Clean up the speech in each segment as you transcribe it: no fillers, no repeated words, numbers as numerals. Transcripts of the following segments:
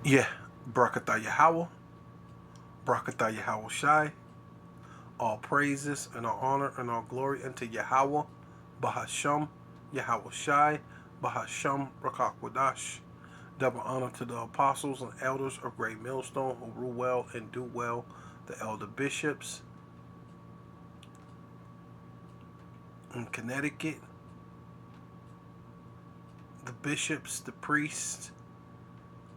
Yeah, Brakatha Yahweh, Brakatha Yahweh Shai. All praises and all honor and all glory unto Yahweh, Bahasham, Yahweh Shai, Bahasham Rakakwadash. Double honor to the apostles and elders of Great Millstone who rule well and do well, the elder bishops in Connecticut, the bishops, the priests,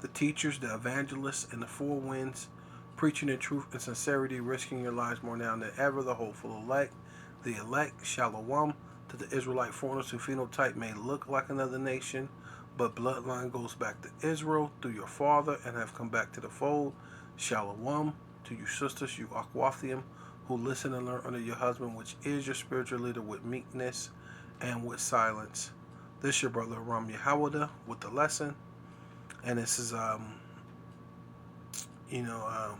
the teachers, the evangelists, and the four winds, preaching in truth and sincerity, risking your lives more now than ever, the hopeful elect, the elect, Shalom, to the Israelite foreigners whose phenotype may look like another nation, but bloodline goes back to Israel through your father and have come back to the fold. Shalom to you sisters, you Akwathium, who listen and learn under your husband, which is your spiritual leader, with meekness and with silence. This your brother Ram Yahawada with the lesson. And this is you know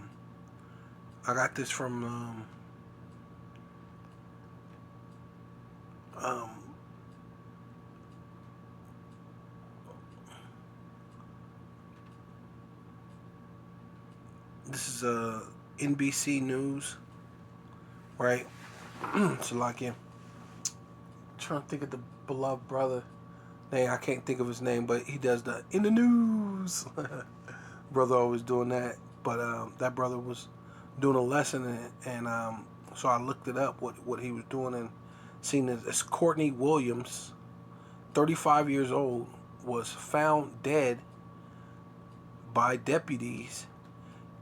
I got this from um this is NBC News, right? So like, yeah, trying to think of the beloved brother name. I can't think of his name, but he does the in the news. Brother always doing that. But that brother was doing a lesson, and so I looked it up what he was doing, and seen it. It's Courtney Williams, 35 years old, was found dead by deputies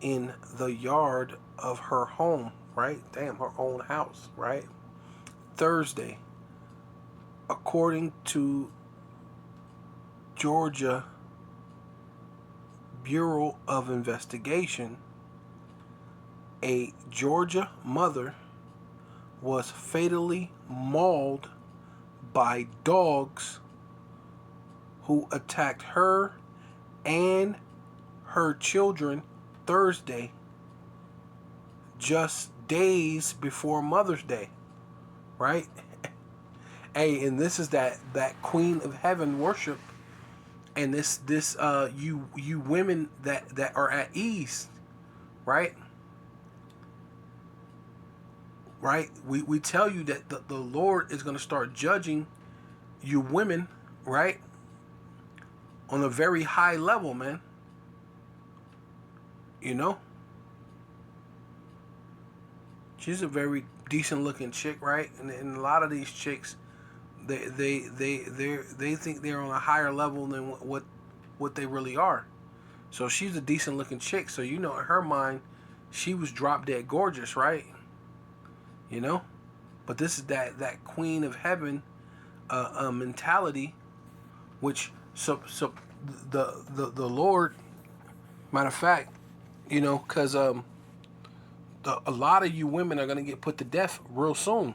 in the yard of her home, right? Damn, her own house, right? Thursday, according to Georgia Bureau of Investigation, a Georgia mother was fatally mauled by dogs who attacked her and her children Thursday, just days before Mother's Day, right? Hey, and this is that Queen of Heaven worship, and this you women that are at ease, right? Right? We tell you that the Lord is going to start judging you women, right? On a very high level, man. You know? She's a very decent looking chick, right? And a lot of these chicks, they think they're on a higher level than what they really are. So she's a decent looking chick. So in her mind, she was drop dead gorgeous, right? You know? But this is that Queen of Heaven mentality, which the Lord, matter of fact, because a lot of you women are gonna get put to death real soon,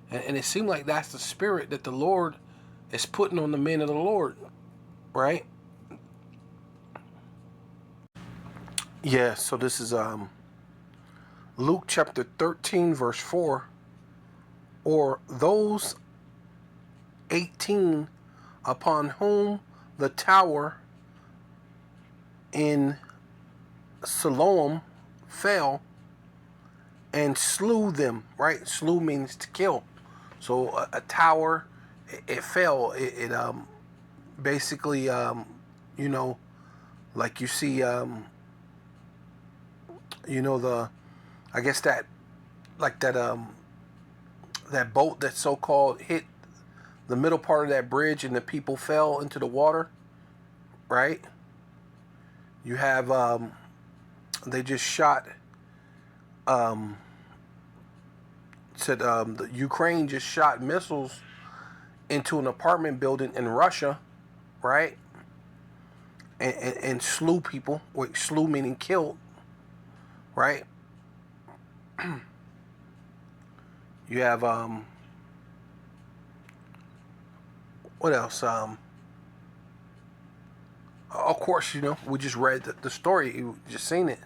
and it seems like that's the spirit that the Lord is putting on the men of the Lord, right? Yeah. So this is Luke chapter 13 verse 4, or those 18 upon whom the tower in Siloam fell and slew them, right? Slew means to kill. So a tower, it fell. It basically, like you see, the, I guess that, like that boat that so-called hit the middle part of that bridge and the people fell into the water, right? You have, they just shot, said the Ukraine just shot missiles into an apartment building in Russia, right? And slew people. Wait, slew meaning killed, right? You have what else? Of course, we just read the story. You just seen it.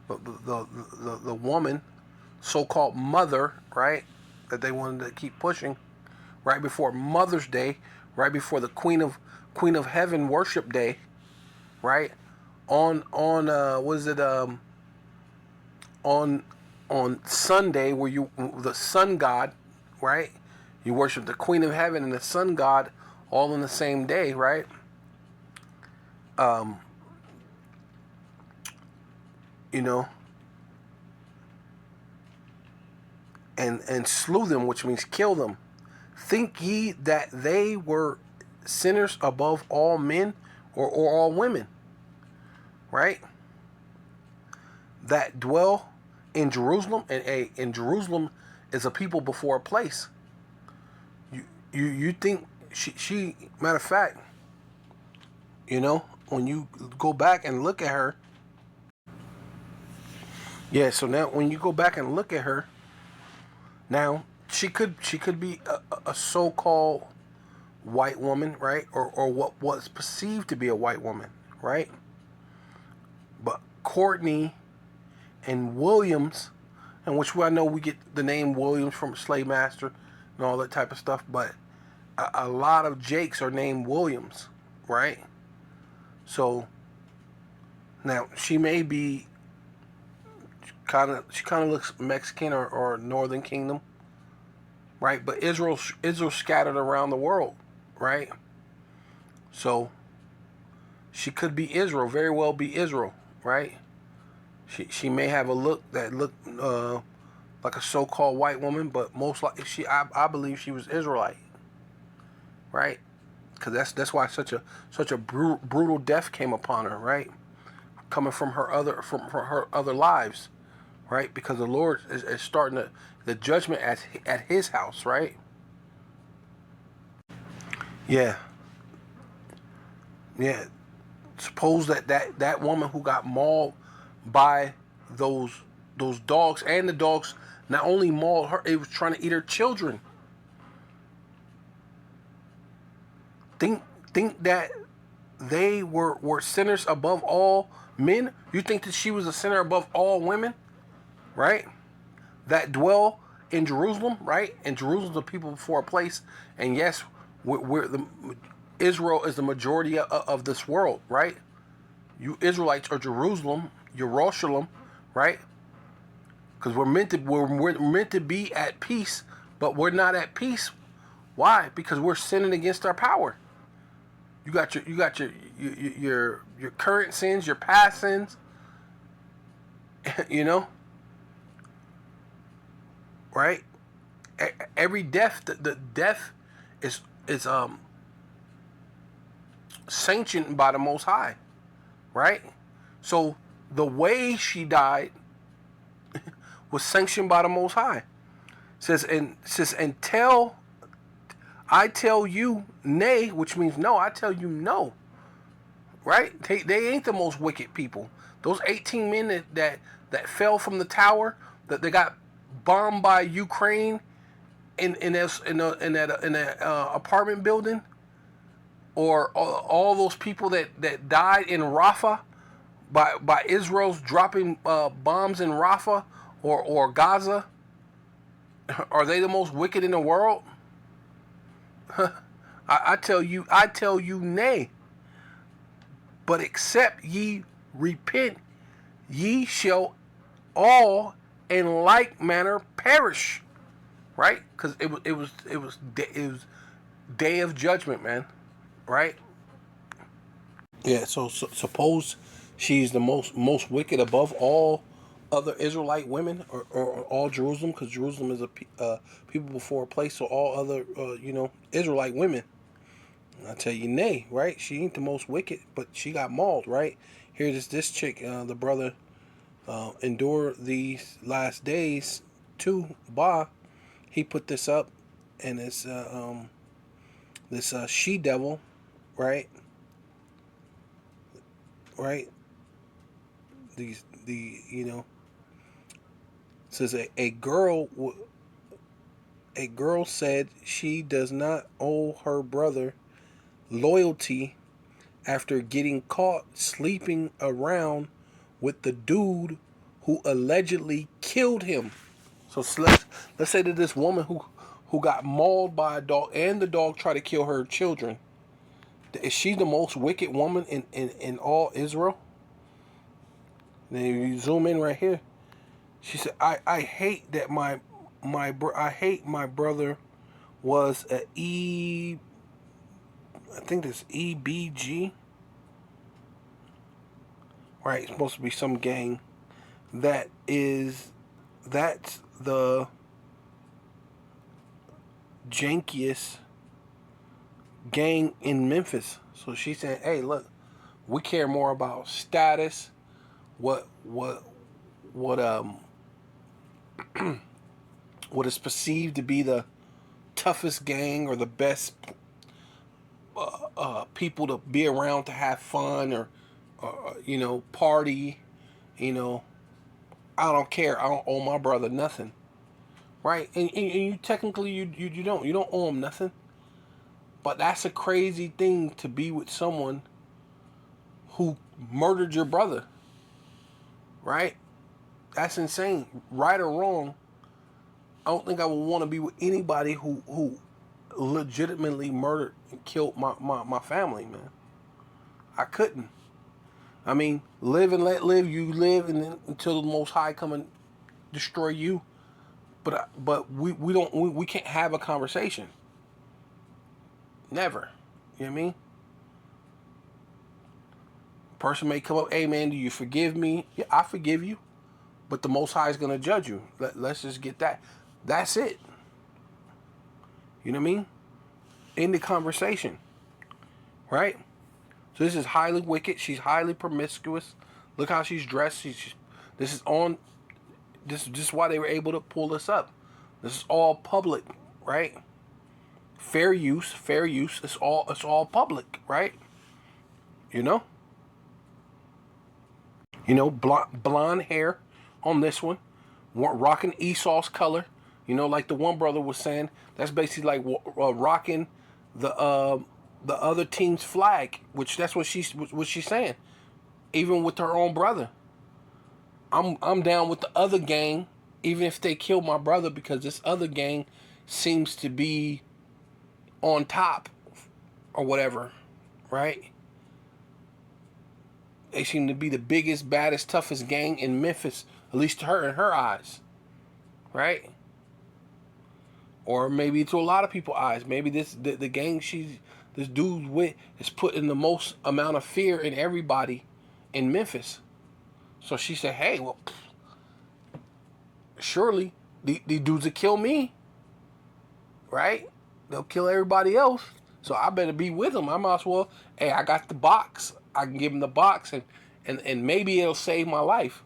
But the woman, so-called mother, right? That they wanted to keep pushing, right before Mother's Day, right before the Queen of Heaven worship day, right? on what is it on Sunday, where you the sun god, right? You worship the Queen of Heaven and the sun god all in the same day, right? Um, you know, and slew them, which means kill them. Think ye that they were sinners above all men, or all women, right? That dwell in Jerusalem, and in Jerusalem is a people before a place. You think she matter of fact, when you go back and look at her, yeah. So now when you go back and look at her, now she could be a so-called white woman, right? Or what was perceived to be a white woman, right? But Courtney and Williams, and which I know we get the name Williams from Slave Master and all that type of stuff, but a lot of Jakes are named Williams, right? So now she may be she kind of looks Mexican or Northern Kingdom, right? But Israel scattered around the world, right? So she could be Israel, very well be Israel, right? She may have a look that looked like a so-called white woman, but most likely I believe she was Israelite, right? Because that's why such a brutal death came upon her, right? Coming from her other lives, right? Because the Lord is starting the judgment at His house, right? Yeah. Suppose that woman who got mauled by those dogs, and the dogs not only mauled her, it was trying to eat her children. Think that they were sinners above all men? You think that she was a sinner above all women, right? That dwell in Jerusalem, right? And Jerusalem's the people before a place. And yes, Israel is the majority of this world, right? You Israelites are Jerusalem, Jerusalem, right? Because we're meant to be at peace, but we're not at peace. Why? Because we're sinning against our power. You got your current sins, your past sins, right? Every death, the death is sanctioned by the Most High, right? So the way she died was sanctioned by the Most High. Says until I tell you nay, which means no, I tell you no. Right? They ain't the most wicked people. Those 18 men that fell from the tower, that they got bombed by Ukraine in that apartment building, or all those people that died in Rafah by Israel's dropping bombs in Rafah or Gaza. Are they the most wicked in the world? I tell you nay. But except ye repent, ye shall all in like manner perish. Right? Because it was day of judgment, man. Right? Yeah. So suppose she's the most wicked above all other Israelite women, or all Jerusalem, because Jerusalem is a people before a place. So all other Israelite women. I tell you, nay, right? She ain't the most wicked, but she got mauled, right? Here's this chick, the brother, endure these last days too. He put this up, and it's this she devil, right? Right? Says a girl said she does not owe her brother loyalty after getting caught sleeping around with the dude who allegedly killed him. So let's say that this woman who got mauled by a dog, and the dog tried to kill her children, is she the most wicked woman in all Israel? Then you zoom in right here. She said, I hate that I hate my brother was a I think this EBG, right? It's supposed to be some gang that's the jankiest gang in Memphis. So she's saying, hey, look, we care more about status, what what is perceived to be the toughest gang or the best people to be around to have fun or party. You know, I don't care. I don't owe my brother nothing, right? And you technically you don't owe him nothing. But that's a crazy thing to be with someone who murdered your brother, right? That's insane. Right or wrong, I don't think I would want to be with anybody who legitimately murdered and killed my family, man. I couldn't. I mean, live and let live. You live and then, until the Most High come and destroy you. But we can't have a conversation. Never. You know what I mean? Person may come up, hey man, do you forgive me? Yeah, I forgive you. But the Most High is going to judge you. Let's just get that. That's it. You know what I mean? In the conversation. Right? So this is highly wicked. She's highly promiscuous. Look how she's dressed. This is why they were able to pull this up. This is all public, right? Fair use. It's all public, right? You know? Blonde hair on this one. Rocking Esau's color. Like the one brother was saying, that's basically like rocking the other team's flag, which that's what she's saying. Even with her own brother, I'm down with the other gang, even if they kill my brother, because this other gang seems to be on top or whatever, right? They seem to be the biggest, baddest, toughest gang in Memphis, at least to her in her eyes, right? Or maybe to a lot of people's eyes. Maybe the gang this dude's with is putting the most amount of fear in everybody in Memphis. So she said, hey, well, surely the dudes will kill me, right? They'll kill everybody else. So I better be with them. I might as well, hey, I got the box. I can give him the box and maybe it'll save my life.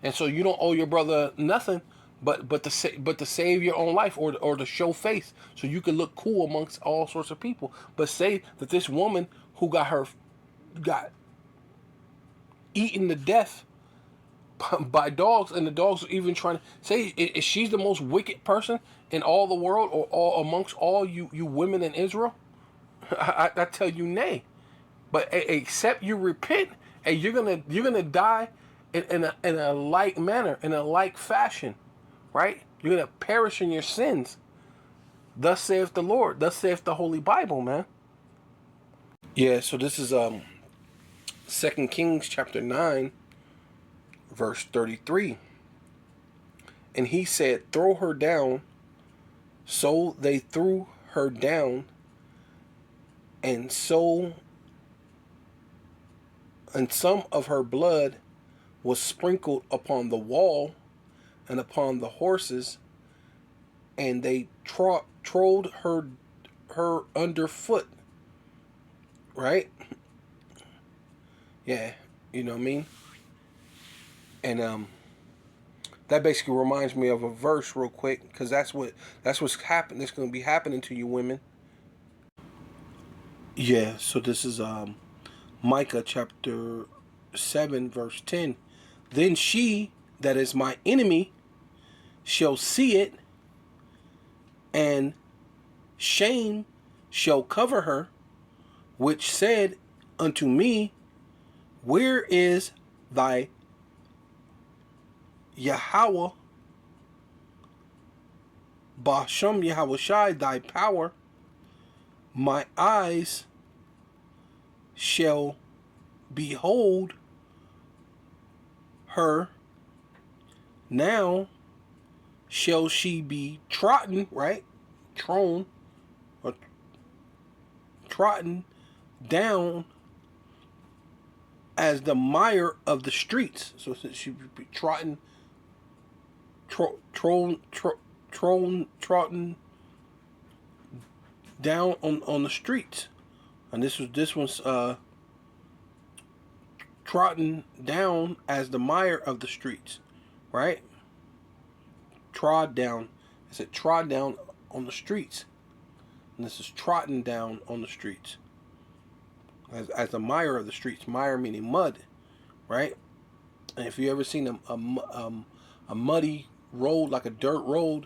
And so you don't owe your brother nothing but to save your own life or to show face so you can look cool amongst all sorts of people. But say that this woman who got eaten to death by dogs, and the dogs are even trying to say is she's the most wicked person in all the world or all amongst all you women in Israel. I tell you nay. But except you repent, and you're gonna die in a like manner, in a like fashion, right? You're gonna perish in your sins. Thus saith the Lord. Thus saith the Holy Bible, man. Yeah. So this is 2 Kings chapter 9, verse 33. And he said, "Throw her down." So they threw her down, and some of her blood was sprinkled upon the wall and upon the horses, and they trod her underfoot. Right? Yeah, you know what I mean? And that basically reminds me of a verse real quick, because that's what's happening. That's going to be happening to you women. Yeah, so this is Micah chapter 7 verse 10. Then she that is my enemy shall see it, and shame shall cover her, which said unto me, where is thy Yahweh, Bashem Yahushai, thy power? My eyes shall behold her, now shall she be trodden, right? Tron, or trodden down as the mire of the streets. So she be trodden, trodden down on the streets. And this one's trodden down as the mire of the streets, right? Trod down. I said trod down on the streets. And this is trodden down on the streets. As the mire of the streets. Mire meaning mud, right? And if you ever seen a muddy road, like a dirt road,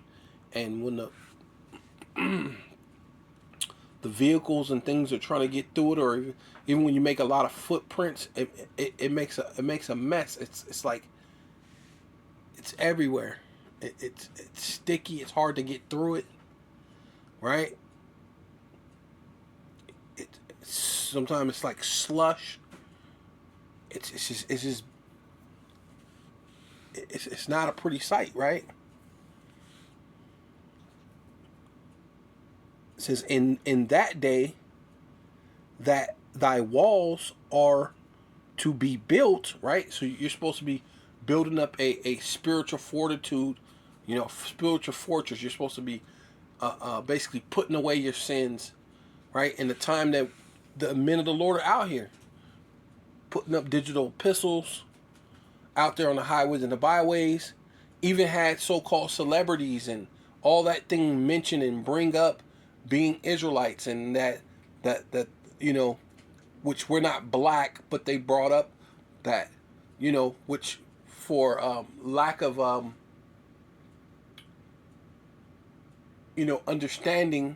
and when the vehicles and things are trying to get through it, or even when you make a lot of footprints, it makes a mess. It's like it's everywhere. It's sticky. It's hard to get through it, right? Sometimes it's like slush. It's not a pretty sight, right? It says in that day that thy walls are to be built, right? So you're supposed to be building up a spiritual fortitude, spiritual fortress. You're supposed to be basically putting away your sins, right? In the time that the men of the Lord are out here, putting up digital epistles out there on the highways and the byways, even had so-called celebrities and all that thing mention and bring up being Israelites, and that which we're not black, but they brought up that, which for lack of understanding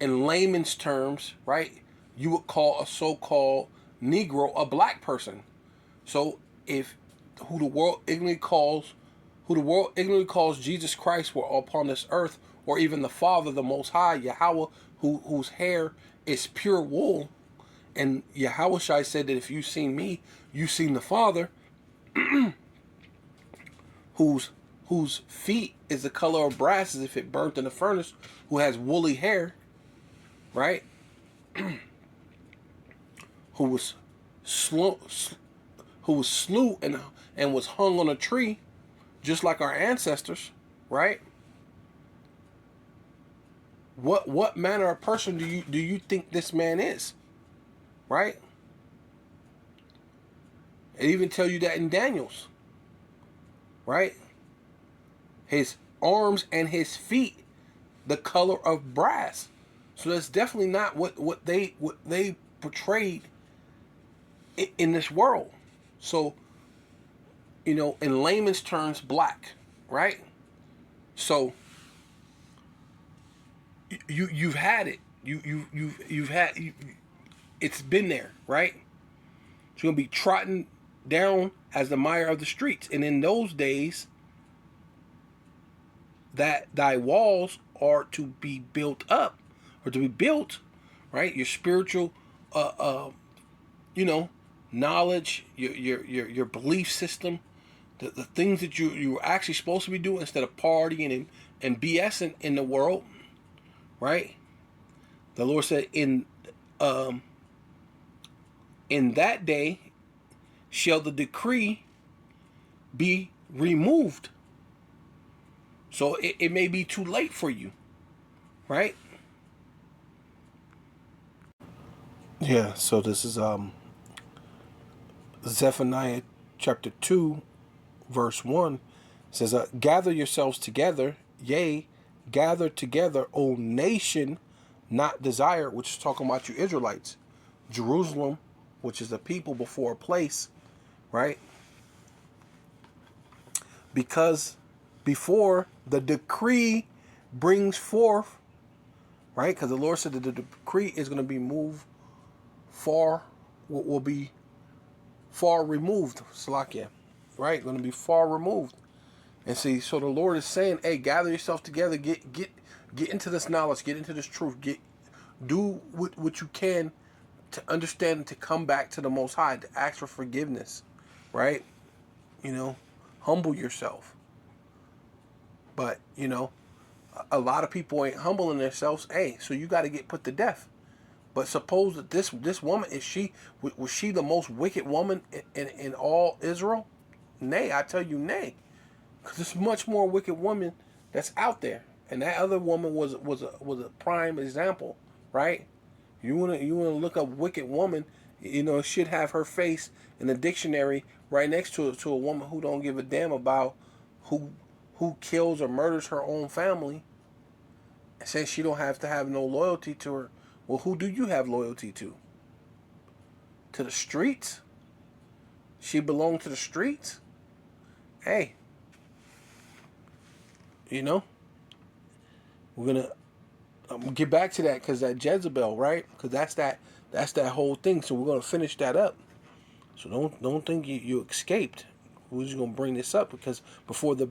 in layman's terms, right? You would call a so-called Negro a black person. So if who the world ignorantly calls Jesus Christ were upon this earth, or even the Father, the Most High, Yahweh, whose hair is pure wool, and Yahweh Shai said that if you've seen me, you've seen the Father, whose feet is the color of brass as if it burnt in the furnace, who has woolly hair, right? who was slew and was hung on a tree, just like our ancestors, right? What manner of person do you think this man is, right? It even tell you that in Daniel's, right? His arms and his feet, the color of brass. So that's definitely not what they portrayed in this world. So, in layman's terms, black, right? So you've had it. It's been there, right? It's gonna be trodden down as the mire of the streets. And in those days, that thy walls are to be built up, or to be built, right? Your spiritual, knowledge, your belief system, the things that you're actually supposed to be doing instead of partying and BSing in the world, right? The Lord said, in that day shall the decree be removed. So it may be too late for you, right? Yeah, so this is Zephaniah chapter 2, verse 1. It says, gather yourselves together, yea, gather together, O nation not desire, which is talking about you Israelites. Jerusalem, which is a people before a place, right? Because before the decree brings forth, right? Because the Lord said that the decree is going to be moved far, will be far removed, Salakia, right? Going to be far removed. And see, so the Lord is saying, hey, gather yourself together, get into this knowledge, get into this truth, do what you can to understand and to come back to the Most High, to ask for forgiveness, right? You know, humble yourself. But, you know, a lot of people ain't humbling themselves. Hey, so you got to get put to death. But suppose that this woman, was she the most wicked woman in all Israel? Nay, I tell you nay. Because there's much more wicked women that's out there. And that other woman was a prime example, right? You wanna look up wicked woman, you know, it should have her face in the dictionary right next to a woman who don't give a damn about who who kills or murders her own family, and says she don't have to have no loyalty to her. Well, who do you have loyalty to? To the streets? She belonged to the streets? Hey, you know, we're gonna get back to that because that Jezebel, right? Because that's that whole thing. So we're gonna finish that up. So don't think you escaped. We're just gonna bring this up because before the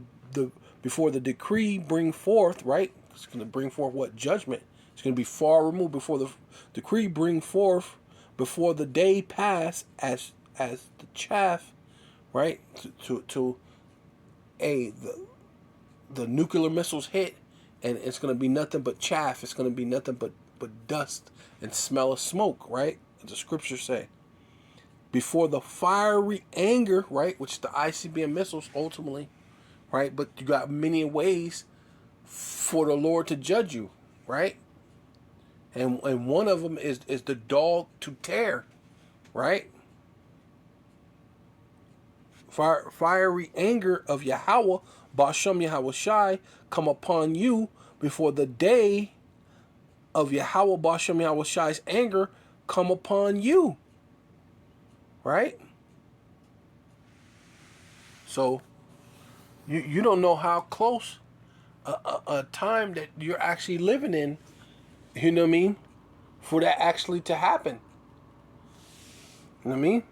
decree bring forth, right? It's gonna bring forth what judgment. It's gonna be far removed before the decree bring forth, before the day pass as the chaff, right? To a the nuclear missiles hit, and it's gonna be nothing but chaff. It's gonna be nothing but dust and smell of smoke, right? As the scriptures say. Before the fiery anger, right, which is the ICBM missiles ultimately, right? But you got many ways for the Lord to judge you, right? And one of them is the dog to tear, right? Fiery anger of Yahweh, Bashem Yahweh Shai, come upon you before the day of Yahweh, Bashem Yahweh Shai's anger come upon you, right? So you don't know how close a time that you're actually living in, you know what I mean, for that actually to happen. You know what I mean?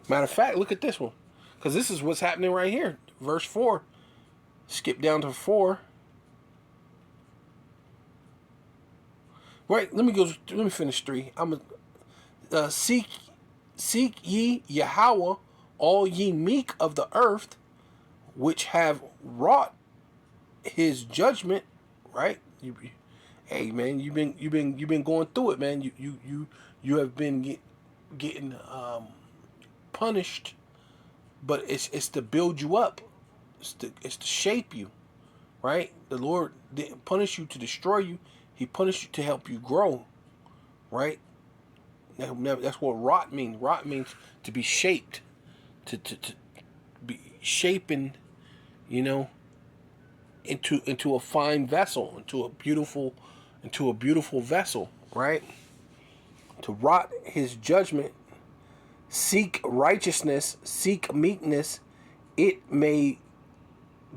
Matter of fact, look at this one. Because this is what's happening right here. Verse 4. Skip down to 4. Right, let me finish 3. I'm seek ye Yahweh, all ye meek of the earth, which have wrought his judgment, right? Hey man, you've been going through it, man. You have been getting punished, but it's to build you up. It's to shape you, right? The Lord didn't punish you to destroy you. He punished you to help you grow, right? That's what rot means. Rot means to be shaped, to be shapen, you know, into a fine vessel, into a beautiful vessel, right? To rot his judgment, seek righteousness, seek meekness, it may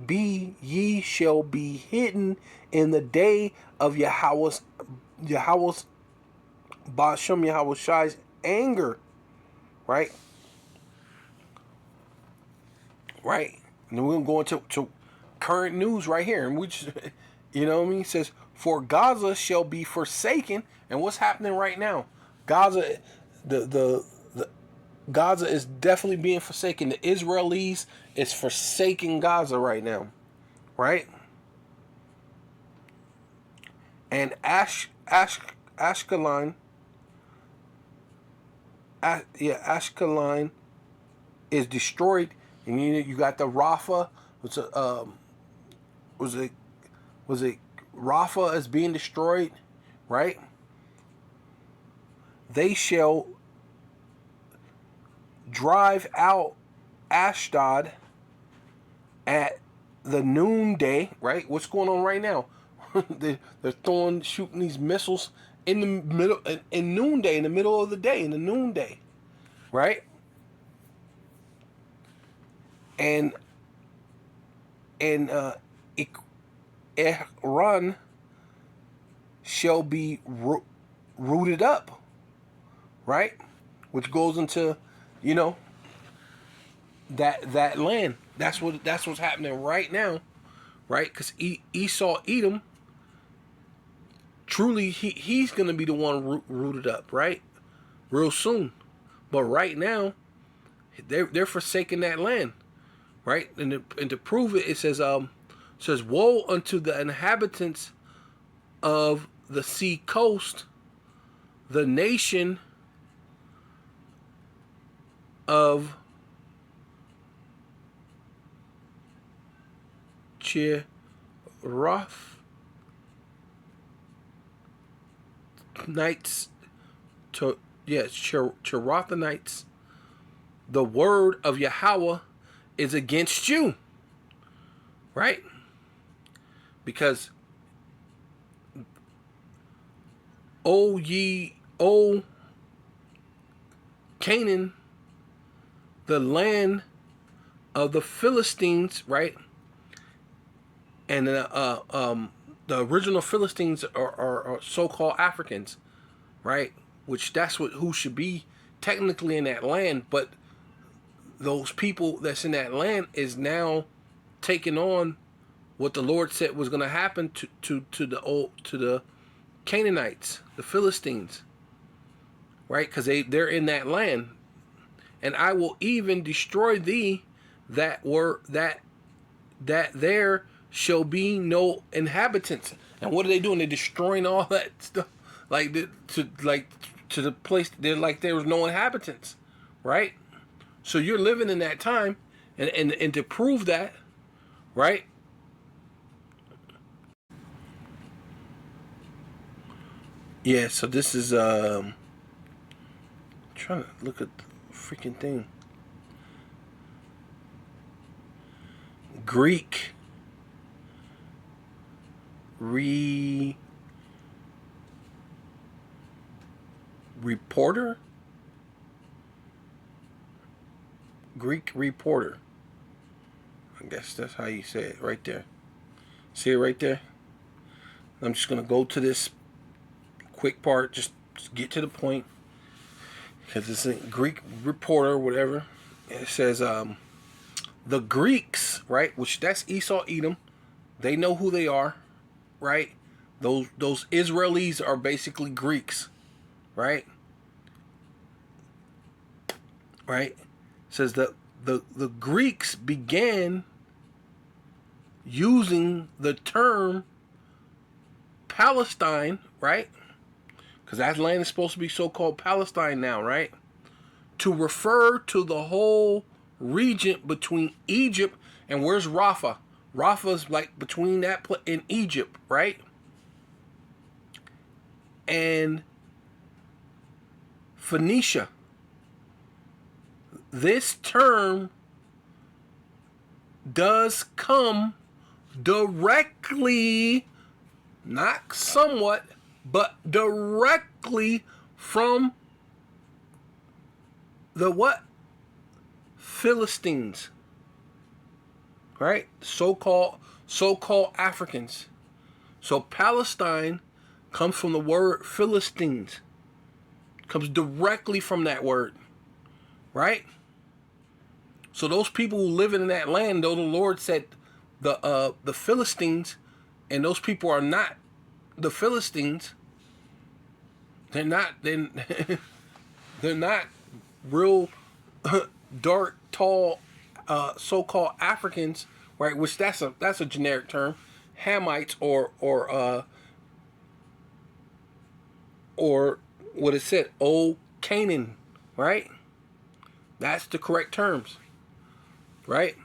be ye shall be hidden in the day of Yahweh's Bashem Yahweh Shai's anger, right? Right? And then we're going to go into current news right here, and which, you know what I mean? It says, for Gaza shall be forsaken. And what's happening right now? Gaza, the Gaza is definitely being forsaken. The Israelis is forsaking Gaza right now, right? And Ashkelon, Ashkelon is destroyed, and you got the Rafah. Was it Rafah is being destroyed, right? They shall drive out Ashdod at the noonday, right? What's going on right now? They're shooting these missiles in the middle, in noonday, in the middle of the day, in the noonday, right? And Iran shall be rooted up, right? Which goes into, you know, that land. That's what's happening right now, right? Because Esau Edom, truly he's gonna be the one rooted up, right? Real soon, But right now, they're forsaking that land, right? And to prove it, it says, "Woe unto the inhabitants of the sea coast, the nation of Cheroth Nights, Cherothanites. The word of Yahweh is against you," right? Because O Canaan, the land of the Philistines, right? And the original Philistines are so-called Africans, right? Which that's who should be technically in that land, but those people that's in that land is now taking on what the Lord said was going to happen to the Canaanites, the Philistines, right? Because they're in that land, and I will even destroy thee, that there shall be no inhabitants. And what are they doing? They're destroying all that stuff, to the place. They're like there was no inhabitants, right? So you're living in that time, and to prove that, right? Yeah. So this is trying to look at the freaking thing. Greek reporter. Greek reporter. I guess that's how you say it right there. See it right there? I'm just going to go to this quick part. Just get to the point. Because it's a Greek reporter, whatever. It says, the Greeks, right? Which that's Esau, Edom. They know who they are, right? Those Israelis are basically Greeks, right? Right? It says that the Greeks began using the term Palestine, right? Because that land is supposed to be so-called Palestine now, right? To refer to the whole region between Egypt and where's Rafah? Rafah's like between that in Egypt, right? And Phoenicia. This term does come directly, not somewhat, but directly from the what? Philistines. Right? So-called Africans. So Palestine comes from the word Philistines. Comes directly from that word. Right? So those people who live in that land, though the Lord said the Philistines, and those people are not the Philistines. They're not real dark, tall, so-called Africans, right? Which that's a generic term, Hamites or what it said, Old Canaan, right? That's the correct terms, right?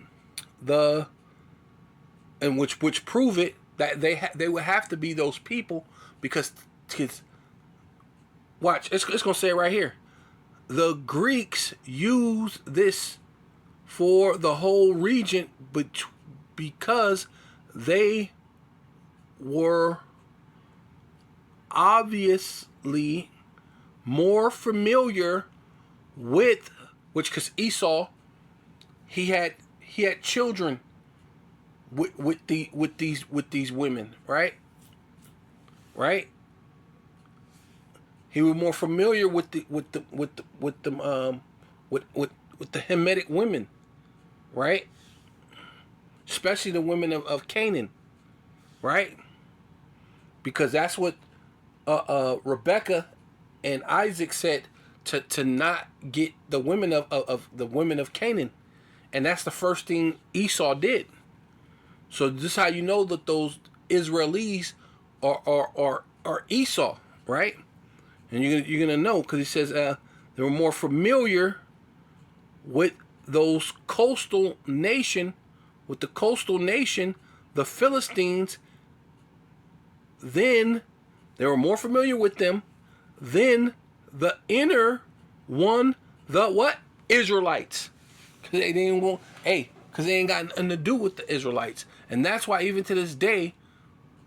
Which prove it that they would have to be those people because watch, it's gonna say it right here. The Greeks use this for the whole region, but because they were obviously more familiar with because Esau he had children with these women, right? He was more familiar with the Hamitic women, right? Especially the women of Canaan, right? Because that's what Rebecca and Isaac said. to not get the women of the women of Canaan. And that's the first thing Esau did. So this is how you know that those Israelis are Esau, right? And you're gonna know because he says they were more familiar with those coastal nation, with the coastal nation, the Philistines. Then they were more familiar with them than the inner one, the what? Israelites. Because they didn't want, because they ain't got nothing to do with the Israelites. And that's why even to this day,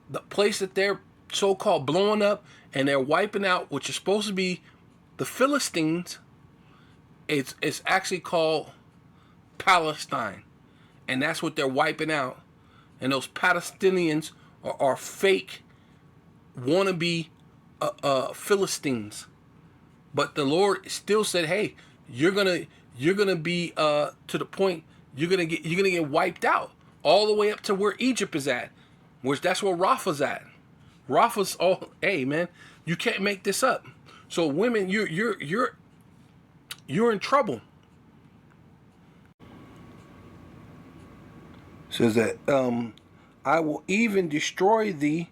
the place that they're so-called blowing up and they're wiping out, which is supposed to be the Philistines, it's actually called Palestine. And that's what they're wiping out. And those Palestinians are fake wannabe Philistines. But the Lord still said, hey, you're gonna be to the point you're gonna get wiped out all the way up to where Egypt is at, which that's where Rapha's at. Rapha's all, hey man, you can't make this up. So women, you're in trouble. Says that I will even destroy thee,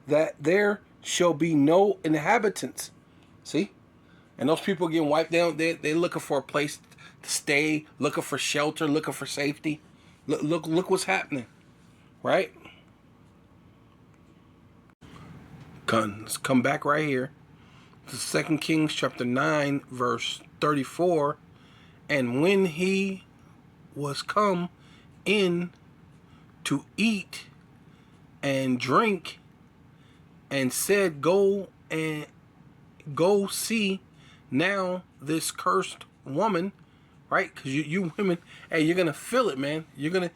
that there shall be no inhabitants. See? And those people getting wiped down, they're looking for a place to stay, looking for shelter, looking for safety. Look what's happening. Right? Let's come back right here. To 2 Kings chapter 9, verse 34. And when he was come in to eat and drink, and said, go see now this cursed woman, right? Because you women, hey, you're gonna feel it, man. You're gonna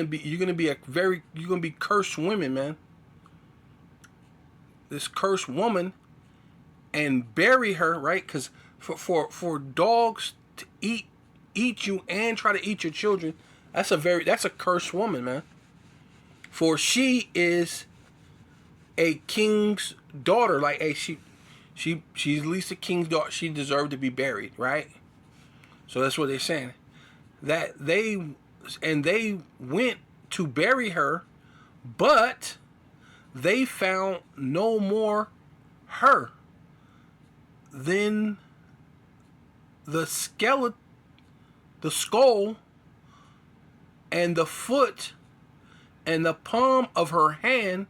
be cursed women, man. This cursed woman, and bury her, right? Because for dogs to eat you and try to eat your children, that's a cursed woman, man. For she is a king's daughter. Like, hey, she's at least a king's daughter. She deserved to be buried, right? So that's what they're saying. That they went to bury her, but they found no more her than the skeleton, the skull, and the foot, and the palm of her hand.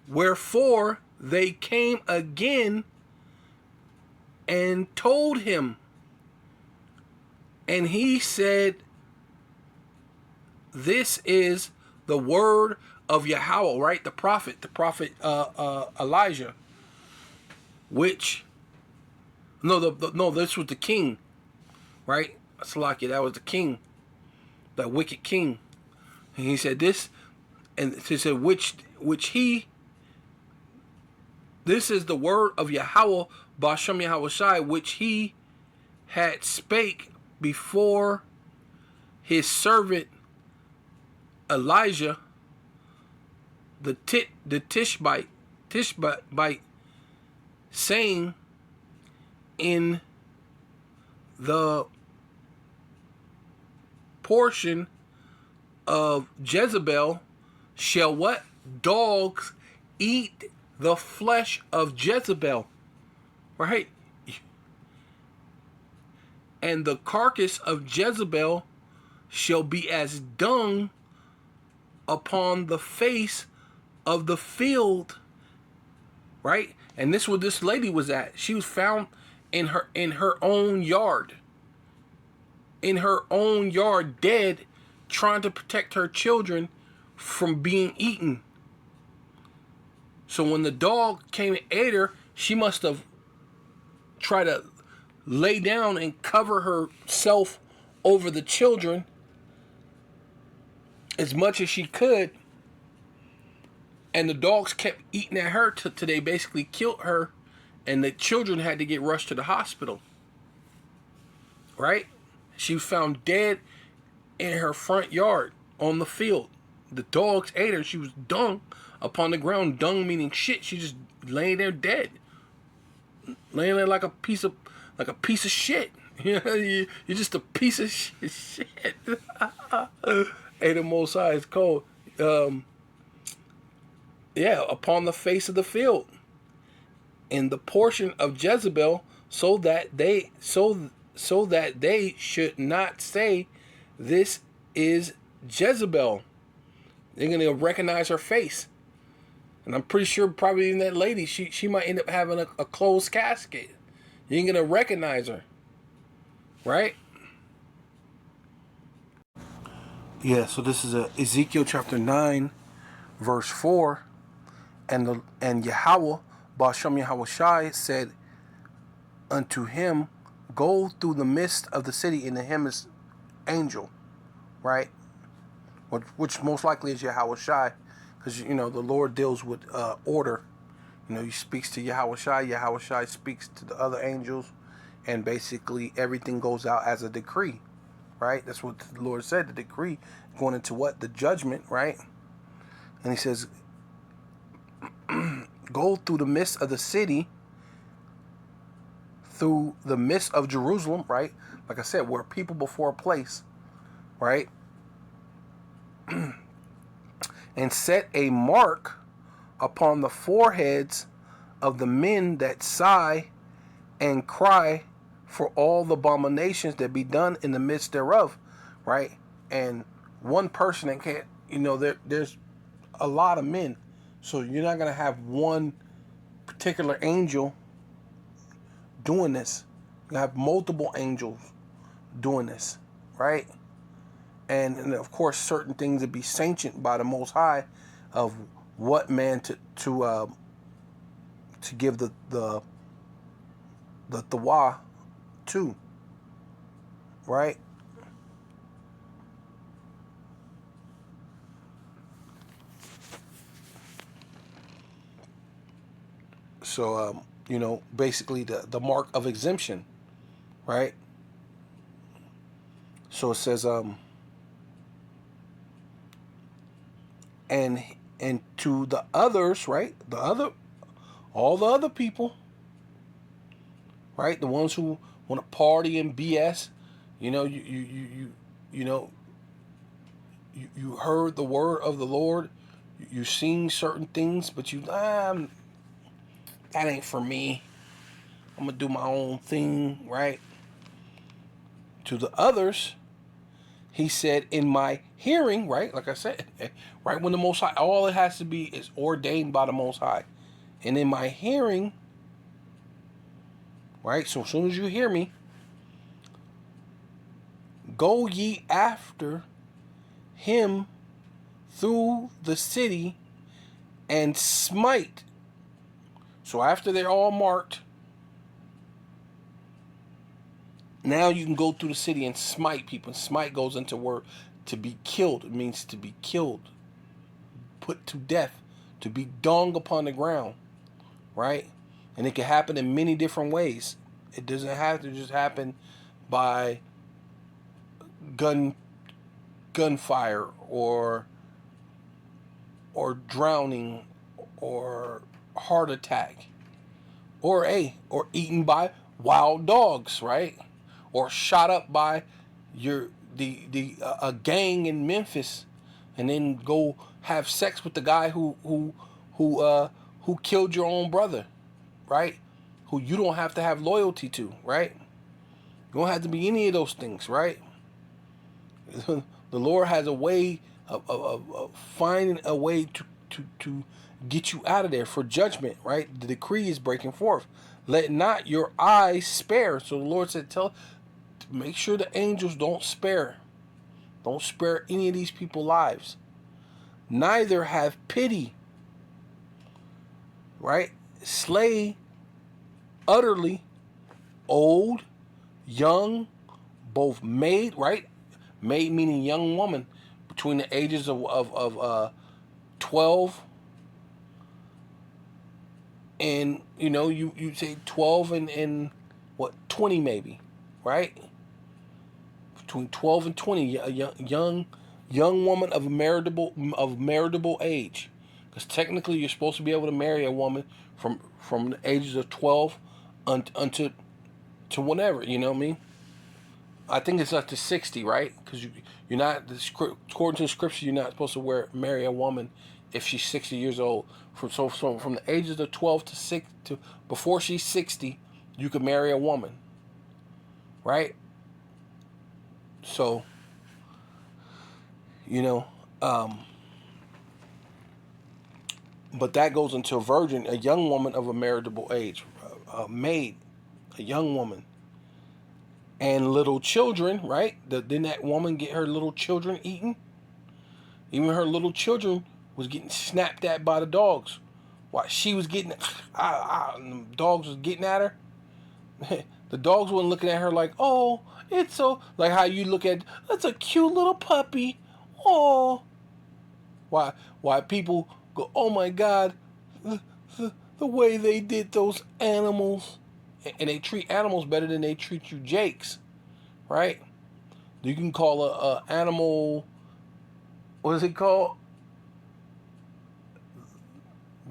Wherefore they came again and told him. And he said, this is the word of Yahweh, right? The prophet Elijah. Which, this was the king, right? Salakia, that was the king, that wicked king. And he said this, and he said, this is the word of Yahweh, Bashem Yahushai, which he had spake before his servant Elijah, the Tishbite, saying, in the portion of Jezebel shall what? Dogs eat the flesh of Jezebel. Right? And the carcass of Jezebel shall be as dung upon the face of the field. Right? And this is where this lady was at. She was found in her own yard. In her own yard, dead, trying to protect her children from being eaten. So when the dog came and ate her, she must have tried to lay down and cover herself over the children as much as she could. And the dogs kept eating at her till they basically killed her, and the children had to get rushed to the hospital. Right? She was found dead in her front yard on the field. The dogs ate her. She was dung upon the ground. Dung meaning shit. She just laying there dead. Laying there like a piece of like a piece of shit. You know, you're just a piece of shit. Hey, the Most High is cold. Yeah, upon the face of the field, in the portion of Jezebel, so that they should not say, "This is Jezebel." They're gonna recognize her face, and I'm pretty sure probably in that lady, she might end up having a closed casket. You ain't gonna recognize her, right? Yeah. So this is Ezekiel chapter 9, verse 4, and Yahweh, Ba'ashem Yahweh Shai, said unto him, "Go through the midst of the city," and to him is angel, right? Which most likely is Yahweh Shai, because the Lord deals with order. He speaks to Yahweh Shai speaks to the other angels, and basically everything goes out as a decree, right? That's what the Lord said, the decree going into what? The judgment, right? And he says, go through the midst of the city, through the midst of Jerusalem, right? Like I said, we're people before a place, right? And set a mark upon the foreheads of the men that sigh and cry for all the abominations that be done in the midst thereof, right? And one person that can't, there's a lot of men, so you're not gonna have one particular angel doing this. You have multiple angels doing this, right? And of course, certain things would be sanctioned by the Most High of what man to give the Thawa to, right? So basically the mark of exemption, right? So it says and to the others, right? All the other people, right? The ones who want to party and BS, you heard the word of the Lord, you've seen certain things, but that ain't for me. I'm gonna do my own thing, right? To the others, he said, in my hearing, right? Like I said, right when the Most High, all it has to be is ordained by the Most High. And in my hearing, right? So as soon as you hear me, go ye after him through the city and smite. So after they're all marked, now you can go through the city and smite people. Smite goes into word to be killed. It means to be killed, put to death, to be dung upon the ground, right? And it can happen in many different ways. It doesn't have to just happen by gunfire or drowning or heart attack or eaten by wild dogs, right? Or shot up by a gang in Memphis, and then go have sex with the guy who killed your own brother, right? Who you don't have to have loyalty to, right? You don't have to be any of those things, right? The Lord has a way of finding a way to get you out of there for judgment, right? The decree is breaking forth. Let not your eyes spare. So the Lord said, make sure the angels don't spare. Don't spare any of these people's lives. Neither have pity, right? Slay utterly old, young, both maid, right? Maid meaning young woman between the ages of 12 and you say 12 and what, 20 maybe, right? Between 12 and 20, a young woman of meritable age, because technically you're supposed to be able to marry a woman from the ages of 12 unto to whatever, you know what I mean? I think it's up to 60, right? Because you're not, according to the scripture, you're not supposed to marry a woman if she's 60 years old. So from the ages of 12 to 6 to before she's 60, you can marry a woman, right? So, you know, but that goes into a virgin, a young woman of a marriageable age, a maid, a young woman. And little children, right? Didn't that woman get her little children eaten? Even her little children was getting snapped at by the dogs. While she was getting, the dogs was getting at her. The dogs weren't looking at her like, oh, it's so, like how you look at, that's a cute little puppy. Oh. Why people go, oh my God, the way they did those animals. And they treat animals better than they treat you jakes, right? You can call a animal, what is it called?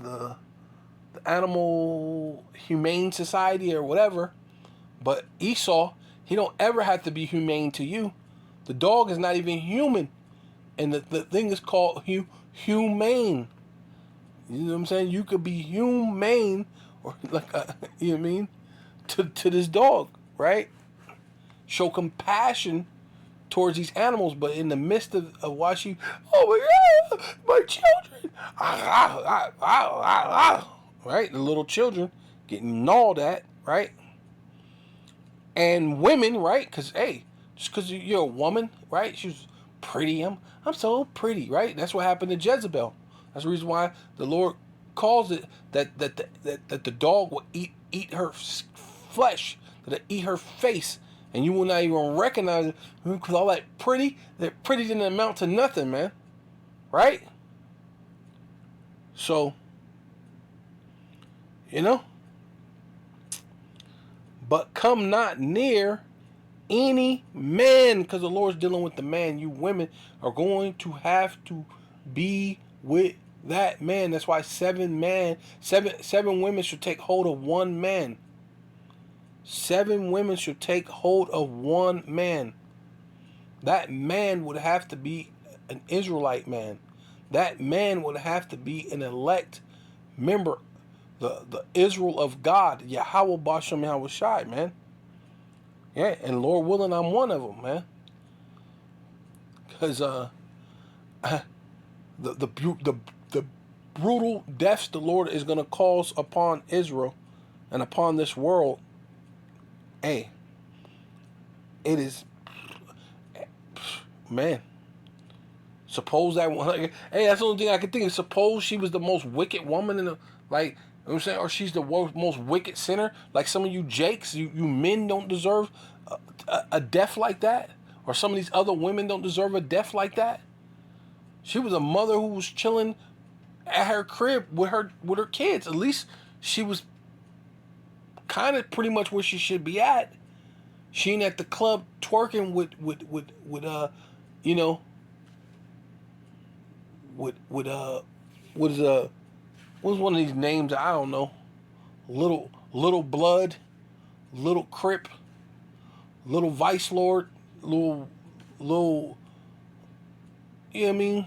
The Animal Humane Society or whatever. But Esau, he don't ever have to be humane to you. The dog is not even human. And the thing is called humane. You know what I'm saying? You could be humane, or like, you know what I mean? To this dog, right? Show compassion towards these animals, but in the midst of watching, oh my God, my children, right? The little children getting gnawed at, right? And women, right? Because, hey, just because you're a woman, right? She's pretty. I'm so pretty, right? That's what happened to Jezebel. That's the reason why the Lord calls it that the dog will eat her flesh, that it eat her face, and you will not even recognize it because all that pretty didn't amount to nothing, man. Right? So, you know, but come not near any man, because the Lord's dealing with the man. You women are going to have to be with that man. That's why seven women should take hold of one man. 7 women should take hold of one man. That man would have to be an Israelite man. That man would have to be an elect member, the Israel of God, Yahweh Bashem Yahweh Shai, man. Yeah, and Lord willing, I'm one of them, man. Because the brutal deaths the Lord is going to cause upon Israel and upon this world. Hey, it is, man. Suppose that one, hey, that's the only thing I can think of. Suppose she was the most wicked woman in the, like, you know what I'm saying, or she's the most wicked sinner. Like some of you jakes, you men don't deserve a death like that, or some of these other women don't deserve a death like that. She was a mother who was chilling at her crib with her kids. At least she was kind of pretty much where she should be at. She ain't at the club twerking with you know, with what's one of these names, I don't know, little blood, little crip, little vice lord, little, you know what I mean,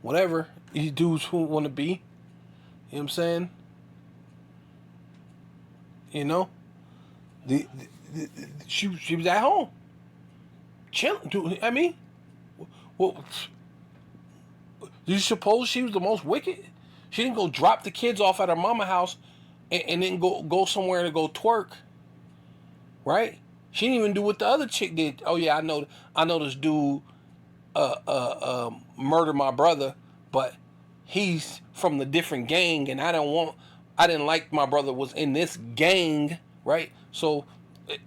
whatever these dudes who want to be, you know what I'm saying? You know, she was at home, chilling. I mean, well, do you suppose she was the most wicked? She didn't go drop the kids off at her mama house and then go somewhere to go twerk, right? She didn't even do what the other chick did. Oh yeah, I know this dude murdered my brother, but he's from the different gang, and I didn't like my brother was in this gang, right? So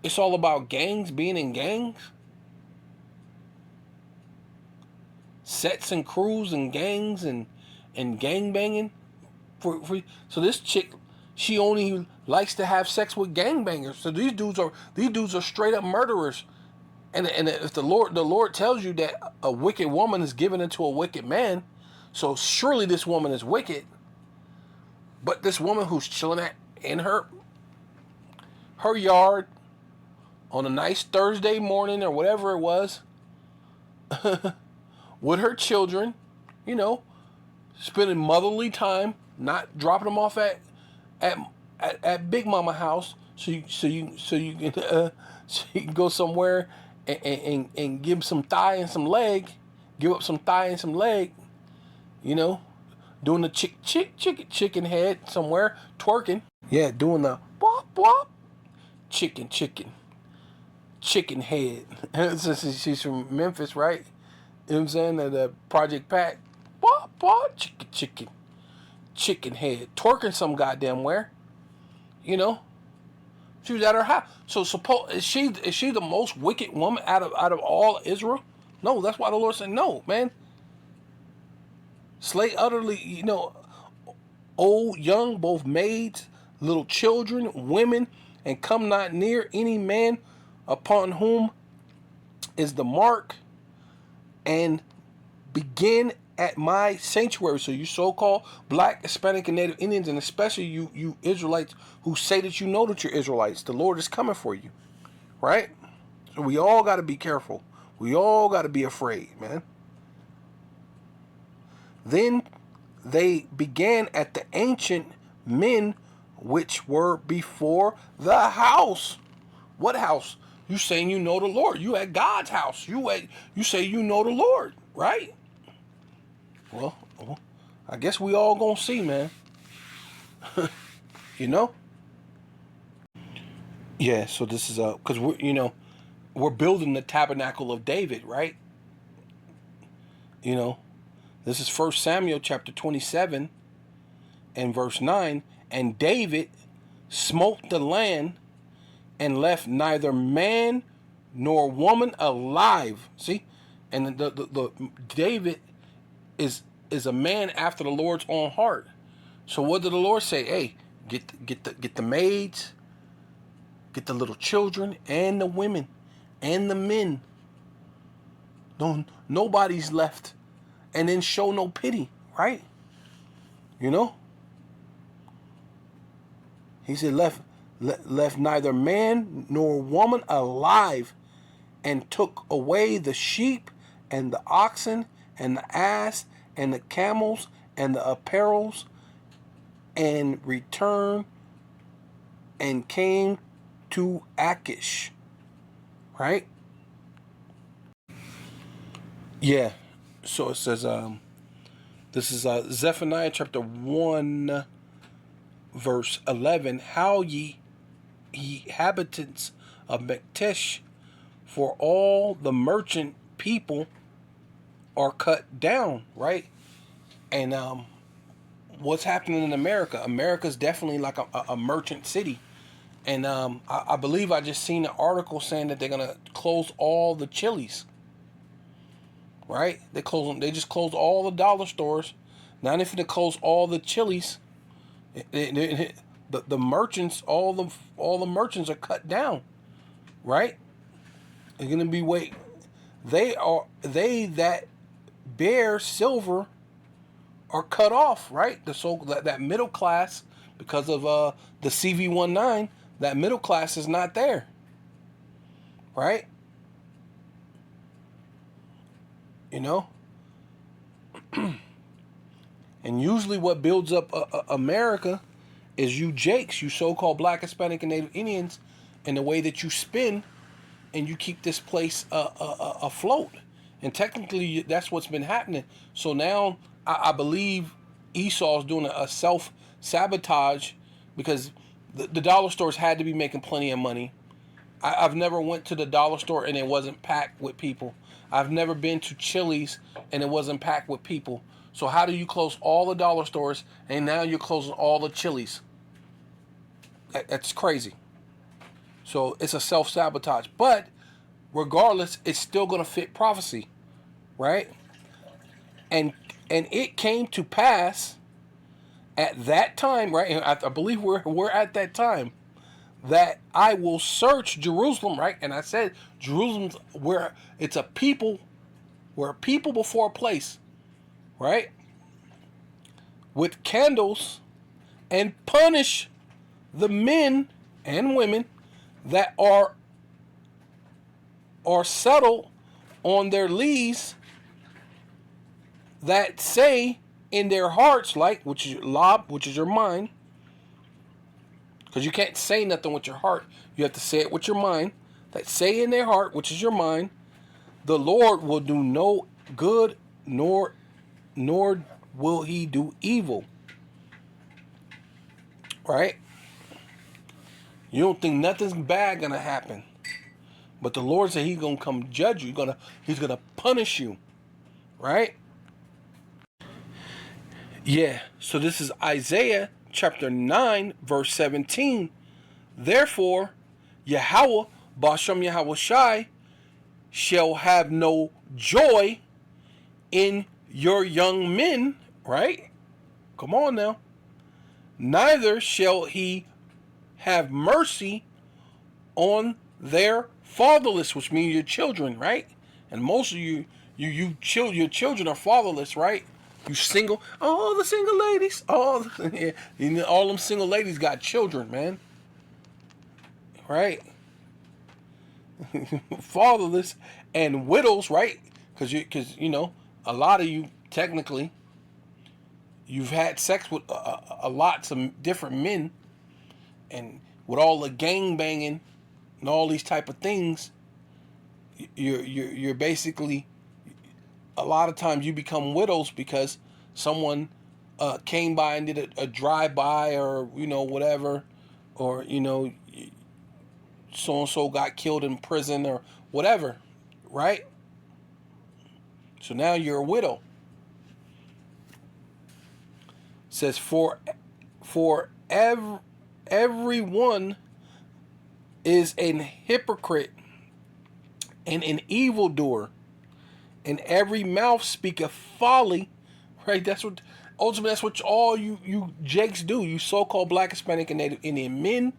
it's all about gangs, being in gangs, sets and crews and gangs and gang banging. So this chick, she only likes to have sex with gangbangers. So these dudes are straight up murderers. And if the Lord tells you that a wicked woman is given into a wicked man, so surely this woman is wicked. But this woman who's chilling in her her yard on a nice Thursday morning or whatever it was with her children, you know, spending motherly time, not dropping them off at Big Mama house, so you can so you can go somewhere and give some thigh and some leg, give up some thigh and some leg, you know, doing the chicken head somewhere, twerking, yeah, doing the wop wop, chicken head. She's from Memphis, right? You know what I'm saying? The Project Pat, wop wop, chicken head, twerking some goddamn where, you know. She was at her house. So suppose is she the most wicked woman out of all Israel? No, that's why the Lord said no, man. Slay utterly, you know, old, young, both maids, little children, women, and come not near any man upon whom is the mark, and begin at my sanctuary. So you so-called Black, Hispanic, and Native Indians, and especially you Israelites who say that you know that you're Israelites, the Lord is coming for you, right? So we all got to be careful. We all got to be afraid, man. Then they began at the ancient men which were before the house. What house? You saying you know the Lord. You at God's house. You say you know the Lord, right? Well, I guess we all gonna see, man. You know? Yeah, so this is because we're building the tabernacle of David, right? You know, this is 1 Samuel chapter 27 and verse 9. And David smote the land and left neither man nor woman alive. See? And the David is a man after the Lord's own heart. So what did the Lord say? Hey, get the maids, get the little children and the women and the men. Nobody's left. And then show no pity, right? You know? He said left neither man nor woman alive, and took away the sheep and the oxen and the ass and the camels and the apparels, and returned and came to Achish. Right? Yeah. So it says, this is Zephaniah chapter 1, verse 11. How ye inhabitants of Mektesh, for all the merchant people are cut down, right? And what's happening in America? America's definitely like a merchant city. And I believe I just seen an article saying that they're gonna close all the Chili's. Right? They just closed all the dollar stores. Now if they close all the Chili's, the merchants, all the merchants are cut down. Right? It's gonna be they that bear silver are cut off, right? That middle class, because of the CV19, that middle class is not there, right? You know, and usually what builds up America is you Jakes, you so-called Black, Hispanic, and Native Indians, and the way that you spin, and you keep this place afloat. And technically, that's what's been happening. So now, I believe Esau's doing a self-sabotage, because the dollar stores had to be making plenty of money. I've never went to the dollar store and it wasn't packed with people. I've never been to Chili's and it wasn't packed with people. So how do you close all the dollar stores and now you're closing all the Chili's? That's crazy. So it's a self-sabotage. But regardless, it's still going to fit prophecy, right? And it came to pass at that time, right? I believe we're at that time, that I will search Jerusalem, right? And I said Jerusalem's where it's a people, where people before a place, right? with candles and punish the men and women that are settled on their lees, that say in their hearts, like, which is lob, which is your mind, because you can't say nothing with your heart, you have to say it with your mind, that say in their heart, which is your mind, the Lord will do no good, nor will he do evil. Right? You don't think nothing's bad gonna happen, but the Lord said he's gonna come judge you. He's gonna punish you. Right? Yeah. So this is Isaiah chapter 9, verse 17. Therefore, Yahweh, Bashem Yahweh Shai, shall have no joy in your young men. Right? Come on now. Neither shall he have mercy on their fatherless, which means your children, right? And most of your children are fatherless, right? You single, all the single ladies, all them single ladies got children, man, right? Fatherless and widows, right? Because you know, a lot of you technically, you've had sex with a lots of different men, and with all the gang banging and all these type of things, you're basically, a lot of times you become widows because someone came by and did a drive by, or you know, whatever, or you know, so and so got killed in prison or whatever, right? So now you're a widow. It says for everyone is an hypocrite and an evildoer, and every mouth speaketh folly. Right? That's what ultimately, that's what all you jakes do. You so-called Black, Hispanic, and Native Indian men,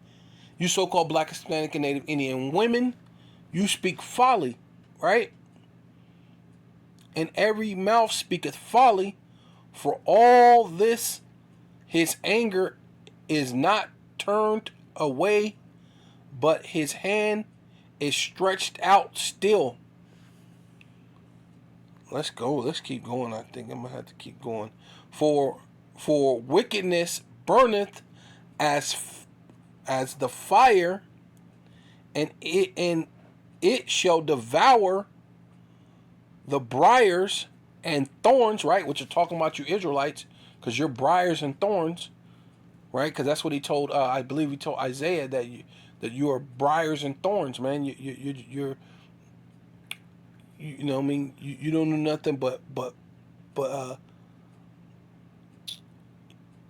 you so-called Black, Hispanic, and Native Indian women, you speak folly, right? And every mouth speaketh folly. For all this, his anger is not turned away, but his hand is stretched out still. Let's go. Let's keep going. I think I'm gonna have to keep going. For wickedness burneth as the fire, and it shall devour the briars and thorns. Right, which are talking about you Israelites, because you're briars and thorns. Right, because that's what he told. I believe he told Isaiah that you are briars and thorns, man. You're you know what I mean, you don't know nothing but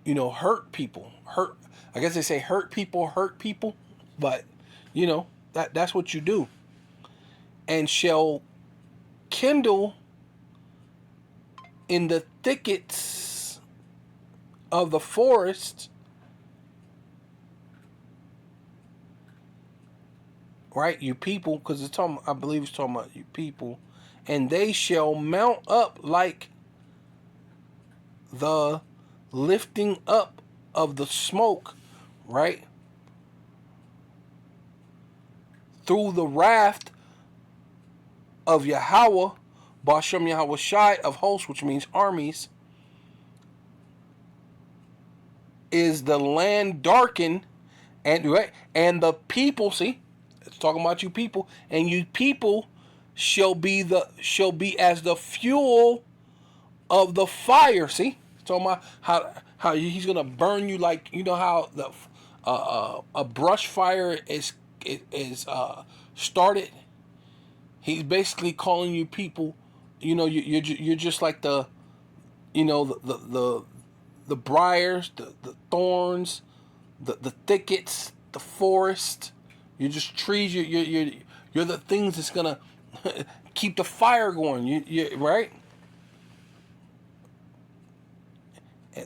you know, hurt people. I guess they say hurt people, but you know, that's what you do. And shall kindle in the thickets of the forest. Right, you people, because it's talking, I believe it's talking about you people, and they shall mount up like the lifting up of the smoke, right? Through the wrath of Yahweh, Bashem Yahweh Shai of hosts, which means armies, is the land darkened, and right, and the people, see, it's talking about you people, and you people shall be as the fuel of the fire. See, it's talking about how he's gonna burn you, like, you know how the a brush fire is started. He's basically calling you people, you know, you're just like the, you know, the briars, the thorns, the thickets, the forest. You're just trees. You're the things that's gonna keep the fire going. You right.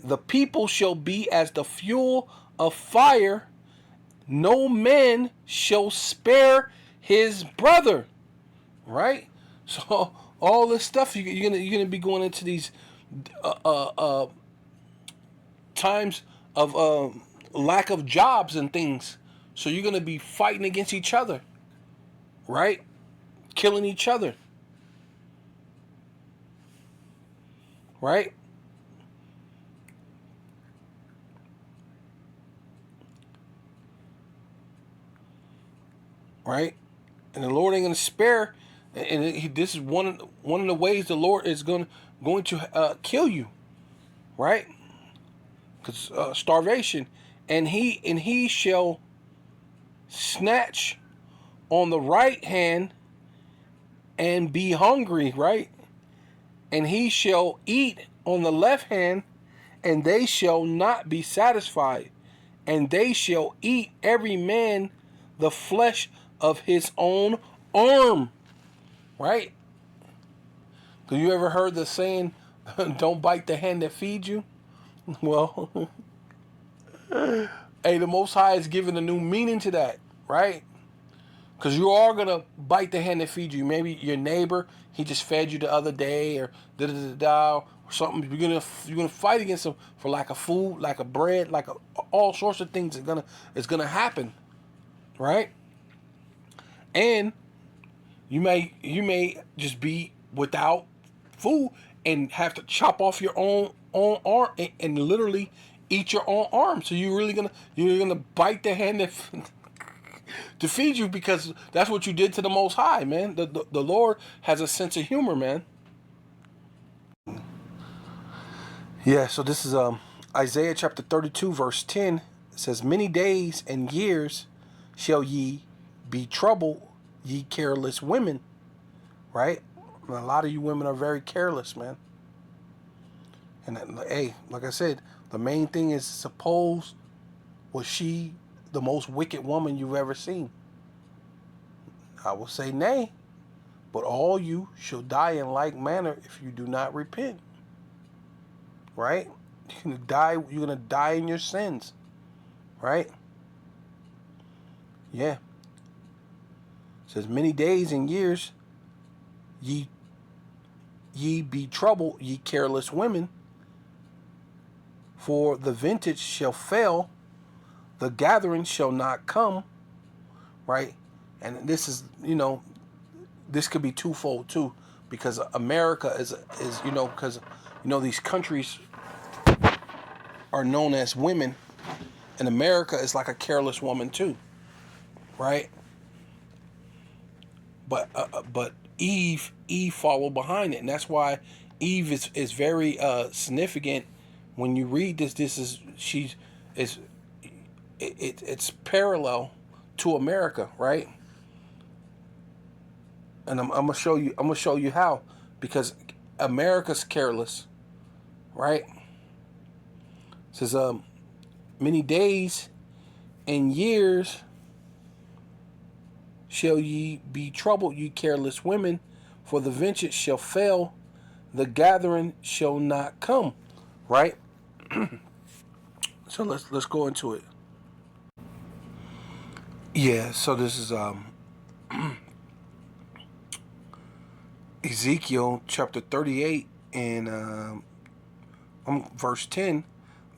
The people shall be as the fuel of fire. No man shall spare his brother. Right. So all this stuff you're gonna be going into these times of lack of jobs and things. So you're going to be fighting against each other, right? Killing each other, right? Right? And the Lord ain't going to spare. And this is one of the ways the Lord is going to kill you, right? Because starvation, and he shall snatch on the right hand and be hungry, right? And he shall eat on the left hand, and they shall not be satisfied, and they shall eat every man the flesh of his own arm, right? Have you ever heard the saying, don't bite the hand that feeds you? Well, hey, the Most High is giving a new meaning to that, right? Because you are going to bite the hand that feeds you. Maybe your neighbor, he just fed you the other day, or da-da-da-da, or something. You're gonna fight against them for lack of food, lack of bread, all sorts of things is gonna happen, right? And you may just be without food and have to chop off your own arm and literally eat your own arm. So you're gonna bite the hand that to feed you, because that's what you did to the Most High, man. The Lord has a sense of humor, man. Yeah, so this is Isaiah chapter 32, verse 10. It says, many days and years shall ye be troubled, ye careless women. Right? And a lot of you women are very careless, man. And hey, like I said, the main thing is, suppose was she the most wicked woman you've ever seen? I will say nay, but all you shall die in like manner if you do not repent. Right? You're gonna die in your sins. Right? Yeah. It says, many days and years ye be troubled, ye careless women, for the vintage shall fail, the gathering shall not come. Right? And this is, this could be twofold too, because America is because these countries are known as women, and America is like a careless woman too, right? But Eve followed behind it, and that's why Eve is very significant. When you read this, it's parallel to America, right? And I'm gonna show you how, because America's careless, right? It says many days and years shall ye be troubled, ye careless women, for the vengeance shall fail, the gathering shall not come. Right? So let's go into it. Yeah, so this is Ezekiel chapter 38 and verse 10.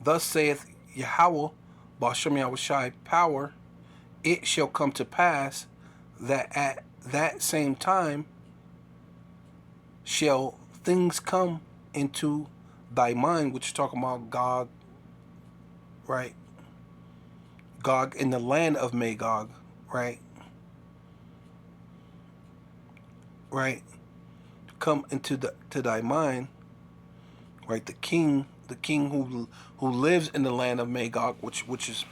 Thus saith Yahweh, Ba'ashem Yahushai power, it shall come to pass that at that same time shall things come into thy mind, which is talking about Gog, right? Gog in the land of Magog, right? Right? Come into to thy mind, right? The king who lives in the land of Magog, which is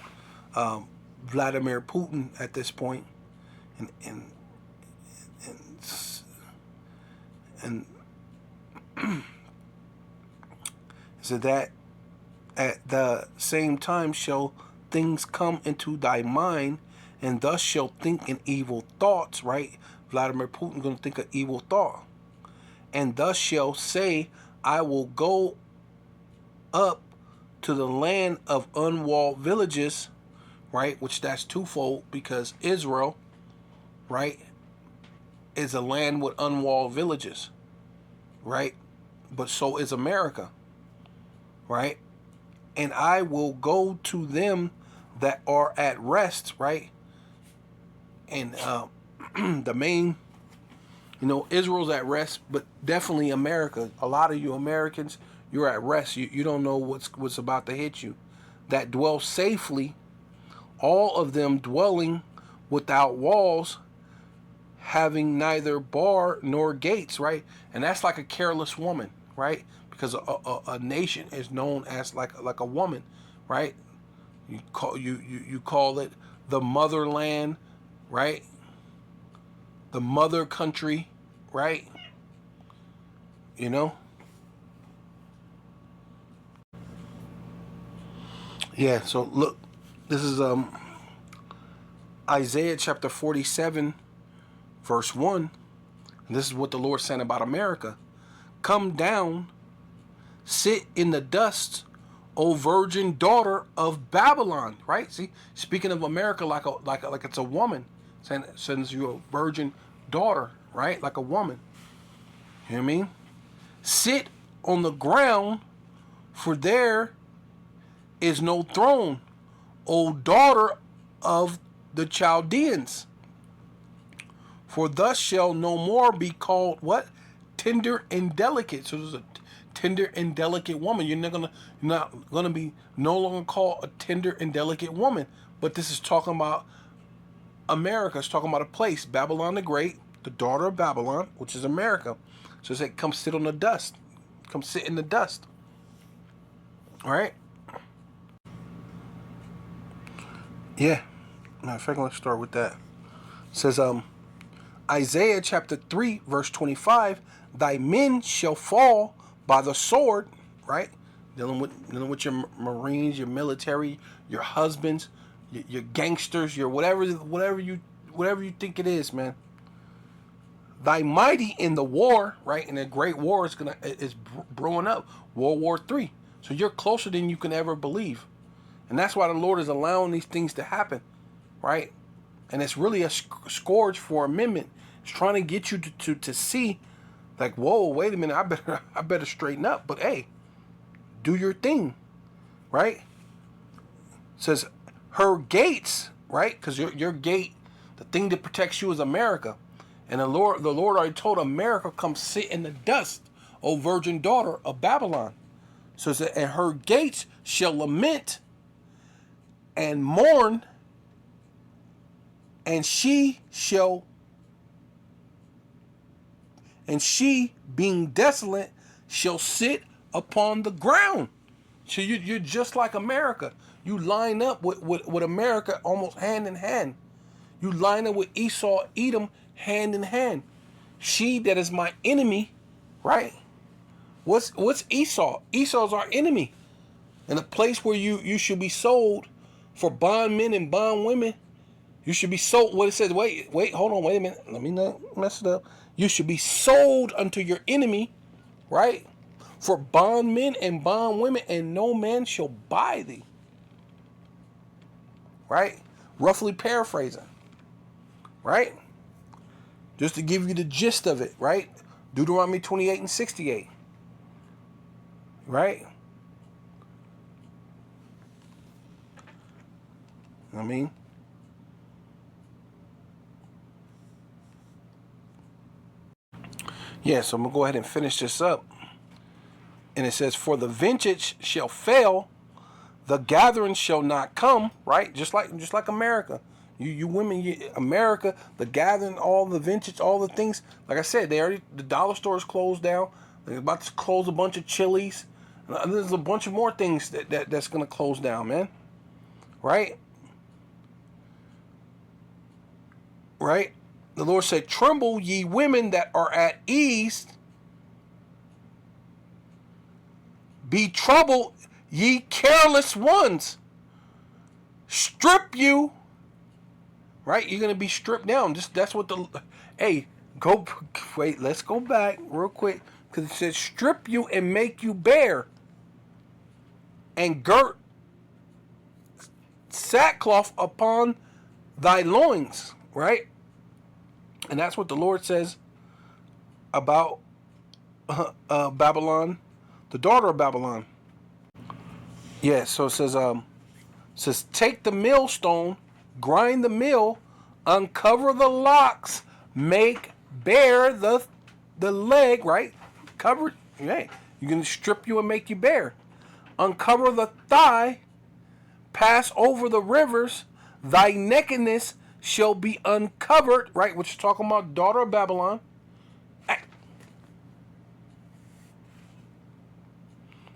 Vladimir Putin at this point, and so that at the same time shall things come into thy mind, and thus shall think in evil thoughts, right? Vladimir Putin gonna think of evil thought, and thus shall say, I will go up to the land of unwalled villages, right? Which that's twofold, because Israel, right, is a land with unwalled villages, right? But so is America, right? And I will go to them that are at rest, right? And the main, Israel's at rest, but definitely America. A lot of you Americans, you're at rest. You don't know what's about to hit you. That dwell safely, all of them dwelling without walls, having neither bar nor gates, right? And that's like a careless woman, right? Because a nation is known as like a woman, right? You call it the motherland, right? The mother country, right? You know? Yeah, so look, this is Isaiah chapter 47, verse 1. And this is what the Lord said about America. Come down, sit in the dust, O virgin daughter of Babylon. Right? See, speaking of America like it's a woman, saying sends you a virgin daughter, right? Like a woman. You know what I mean? Sit on the ground, for there is no throne, O daughter of the Chaldeans. For thus shall no more be called what? Tender and delicate. So there's a tender and delicate woman. You're not gonna be no longer called a tender and delicate woman. But this is talking about America. It's talking about a place, Babylon the Great, the daughter of Babylon, which is America. So it said, come sit on the dust. Come sit in the dust. All right? Yeah. Matter of fact, let's start with that. It says, Isaiah chapter 3, verse 25, thy men shall fall by the sword, right? Dealing with your Marines, your military, your husbands, your gangsters, your whatever you think it is, man. Thy mighty in the war, right? And the great war is brewing up, World War III. So you're closer than you can ever believe, and that's why the Lord is allowing these things to happen, right? And it's really a scourge for amendment. It's trying to get you to see, like, whoa, wait a minute, I better straighten up. But hey, do your thing, right? It says her gates, right? Because your gate, the thing that protects you is America. And the Lord already told America, come sit in the dust, O virgin daughter of Babylon. So it says, and her gates shall lament and mourn, and she being desolate shall sit upon the ground. So you're just like America. You line up with America almost hand in hand. You line up with Esau, Edom, hand in hand. She that is my enemy, right? What's Esau? Esau's our enemy. And a place where you should be sold for bondmen and bondwomen. You should be sold. What it says, wait, hold on, wait a minute. Let me not mess it up. You should be sold unto your enemy, right? For bondmen and bondwomen, and no man shall buy thee. Right? Roughly paraphrasing. Right? Just to give you the gist of it, right? Deuteronomy 28 and 68. Right? I mean, yeah, so I'm going to go ahead and finish this up. And it says, for the vintage shall fail, the gathering shall not come, right? Just like America. You women, America, the gathering, all the vintage, all the things. Like I said, the dollar stores closed down. They're about to close a bunch of Chili's. There's a bunch of more things that's going to close down, man. Right? Right? The Lord said, tremble ye women that are at ease. Be troubled, ye careless ones. Strip you. Right? You're going to be stripped down. That's what hey, wait, let's go back real quick. Because it says, strip you and make you bare. And girt sackcloth upon thy loins. Right? And that's what the Lord says about Babylon, the daughter of Babylon. Yeah, so it says take the millstone, grind the mill uncover the locks, make bare the leg, right? Cover, hey, you can strip you and make you bare. Uncover the thigh, pass over the rivers, thy nakedness shall be uncovered, right? Which is talking about daughter of Babylon.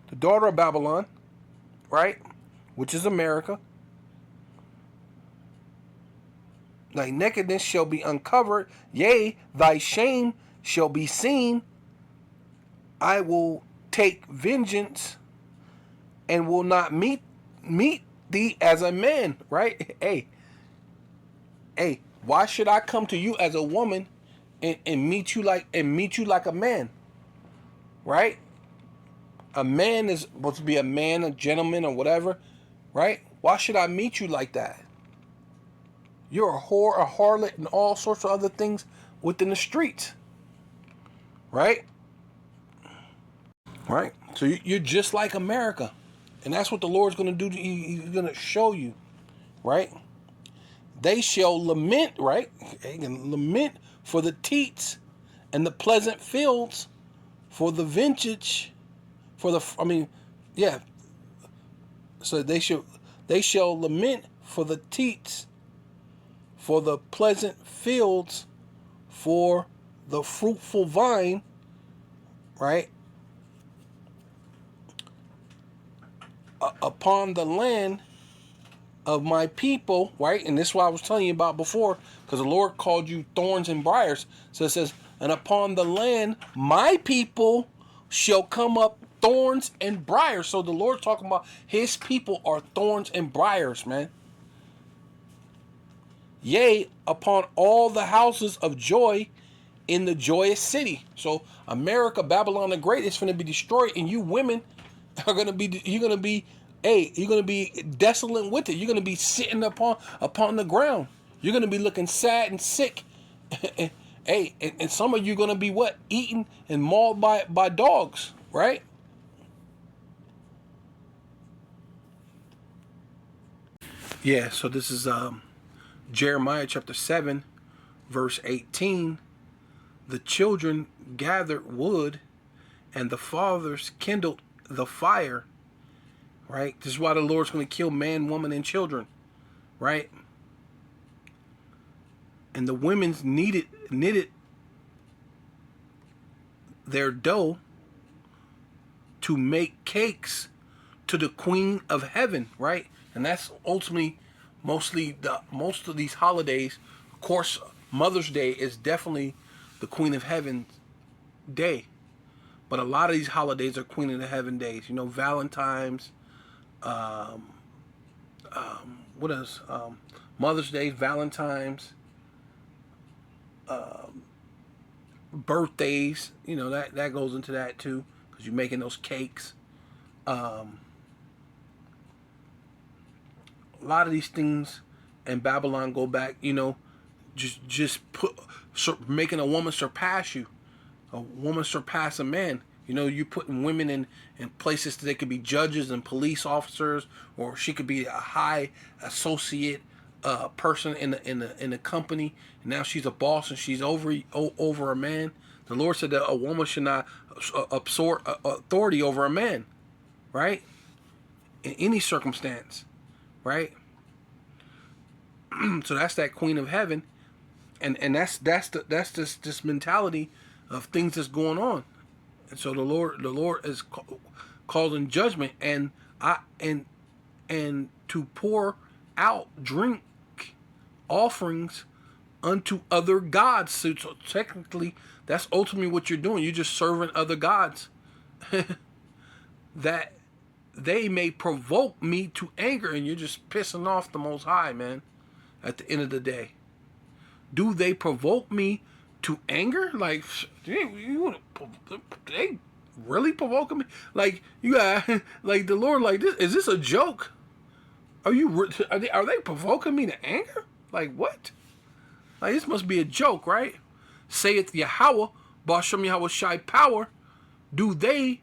The daughter of Babylon, right? Which is America. Thy nakedness shall be uncovered, yea, thy shame shall be seen. I will take vengeance and will not meet thee as a man, right? Hey, why should I come to you as a woman and meet you like a man? Right? A man is supposed to be a man, a gentleman, or whatever, right? Why should I meet you like that? You're a whore, a harlot, and all sorts of other things within the streets. Right? Right? So you're just like America. And that's what the Lord's going to do. He's going to show you. Right? They shall lament, right? They can lament for the teats and the pleasant fields, for the vintage, for the, So they shall lament for the teats, for the pleasant fields, for the fruitful vine, right? Upon the land of my people, right? And this is what I was telling you about before, because the Lord called you thorns and briars. So it says, and upon the land, my people shall come up thorns and briars. So the Lord talking about his people are thorns and briars, man. Yea, upon all the houses of joy in the joyous city. So America, Babylon the Great is going to be destroyed, and you women are going to be, you're going to be desolate with it. You're going to be sitting upon the ground. You're going to be looking sad and sick. and some of you are going to be what? Eaten and mauled by dogs, right? Yeah, so this is Jeremiah chapter 7, verse 18. The children gathered wood, and the fathers kindled the fire. Right? This is why the Lord's going to kill man, woman, and children. Right? And the women's knitted their dough to make cakes to the Queen of Heaven. Right? And that's ultimately most of these holidays. Of course, Mother's Day is definitely the Queen of Heaven's day. But a lot of these holidays are Queen of the Heaven days. You know, Valentine's, what else? Mother's Day, Valentine's, birthdays. You know, that goes into that too, because you're making those cakes. A lot of these things in Babylon go back, you know, making a woman surpass you. A woman surpass a man. You know, you putting women in places that they could be judges and police officers, or she could be a high associate person in the company. And now she's a boss and she's over a man. The Lord said that a woman should not absorb authority over a man, right? In any circumstance, right? So that's that Queen of Heaven, and that's this mentality of things that's going on. And so the Lord is causing judgment, and to pour out drink offerings unto other gods. So technically, that's ultimately what you're doing. You're just serving other gods that they may provoke me to anger, and you're just pissing off the Most High, man. At the end of the day, do they provoke me to anger? Like, they really provoking me? Like, you got, like, the Lord, like, this, is this a joke? Are they provoking me to anger? Like, what? Like, this must be a joke, right? Saith Yahweh, Bashem Yahweh Shai power, do they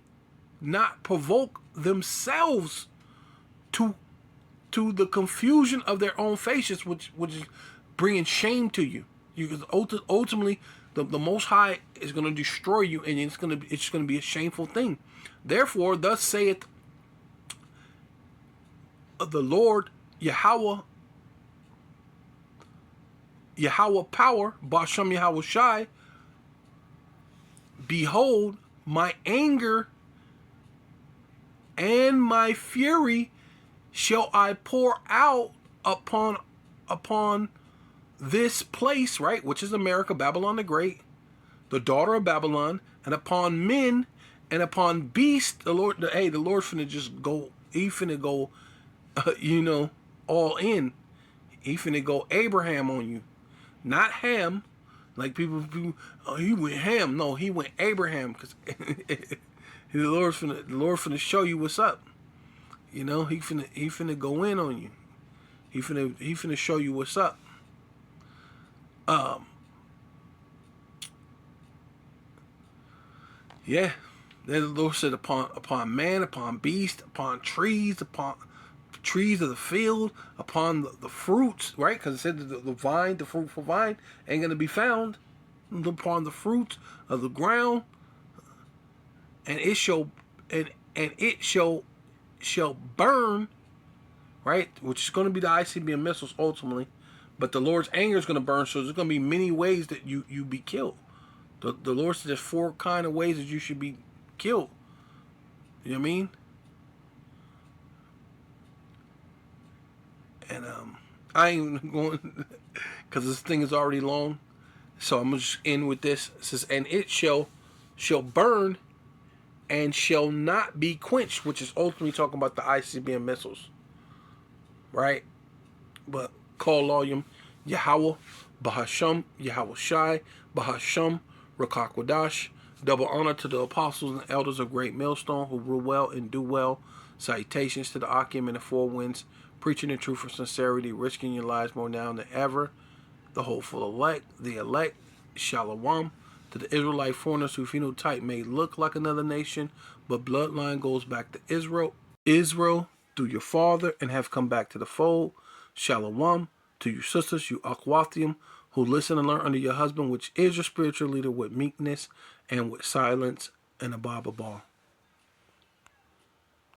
not provoke themselves to the confusion of their own faces, which is bringing shame to you. Because ultimately, the Most High is going to destroy you, and it's going to be a shameful thing. Therefore, thus saith the Lord Yahweh power, Bashem Yahweh Shai, behold, my anger and my fury shall I pour out upon this place, right, which is America, Babylon the Great, the daughter of Babylon, and upon men and upon beasts. The Lord's finna just go. He finna go, all in. He finna go Abraham on you, not Ham, like people. He went Ham. No, he went Abraham, because the Lord's finna show you what's up. He finna go in on you. He finna show you what's up. Yeah. Then the Lord said, upon man, upon beast, upon trees of the field, upon the fruits, right? Because it said that the vine, the fruitful vine, ain't gonna be found. Upon the fruits of the ground, and it shall burn, right? Which is going to be the ICBM missiles ultimately, but the Lord's anger is going to burn. So there's going to be many ways that you be killed. The Lord said there's 4 kind of ways that you should be killed. You know what I mean? And I ain't even going because this thing is already long. So I'm gonna just end with this. It says, and it shall burn and shall not be quenched, which is ultimately talking about the ICBM missiles, right? But call volume Yahweh, Bahasham, Yahweh Shai, Bahasham, Rakakwadash. Double honor to the apostles and elders of Great Millstone who rule well and do well. Salutations to the Akim and the 4 winds, preaching the truth for sincerity, risking your lives more now than ever. The hopeful elect, Shalom, to the Israelite foreigners whose phenotype may look like another nation, but bloodline goes back to Israel through your father and have come back to the fold. Shalom to you sisters, you Akwathium, who listen and learn under your husband, which is your spiritual leader, with meekness and with silence and a Baba Bar.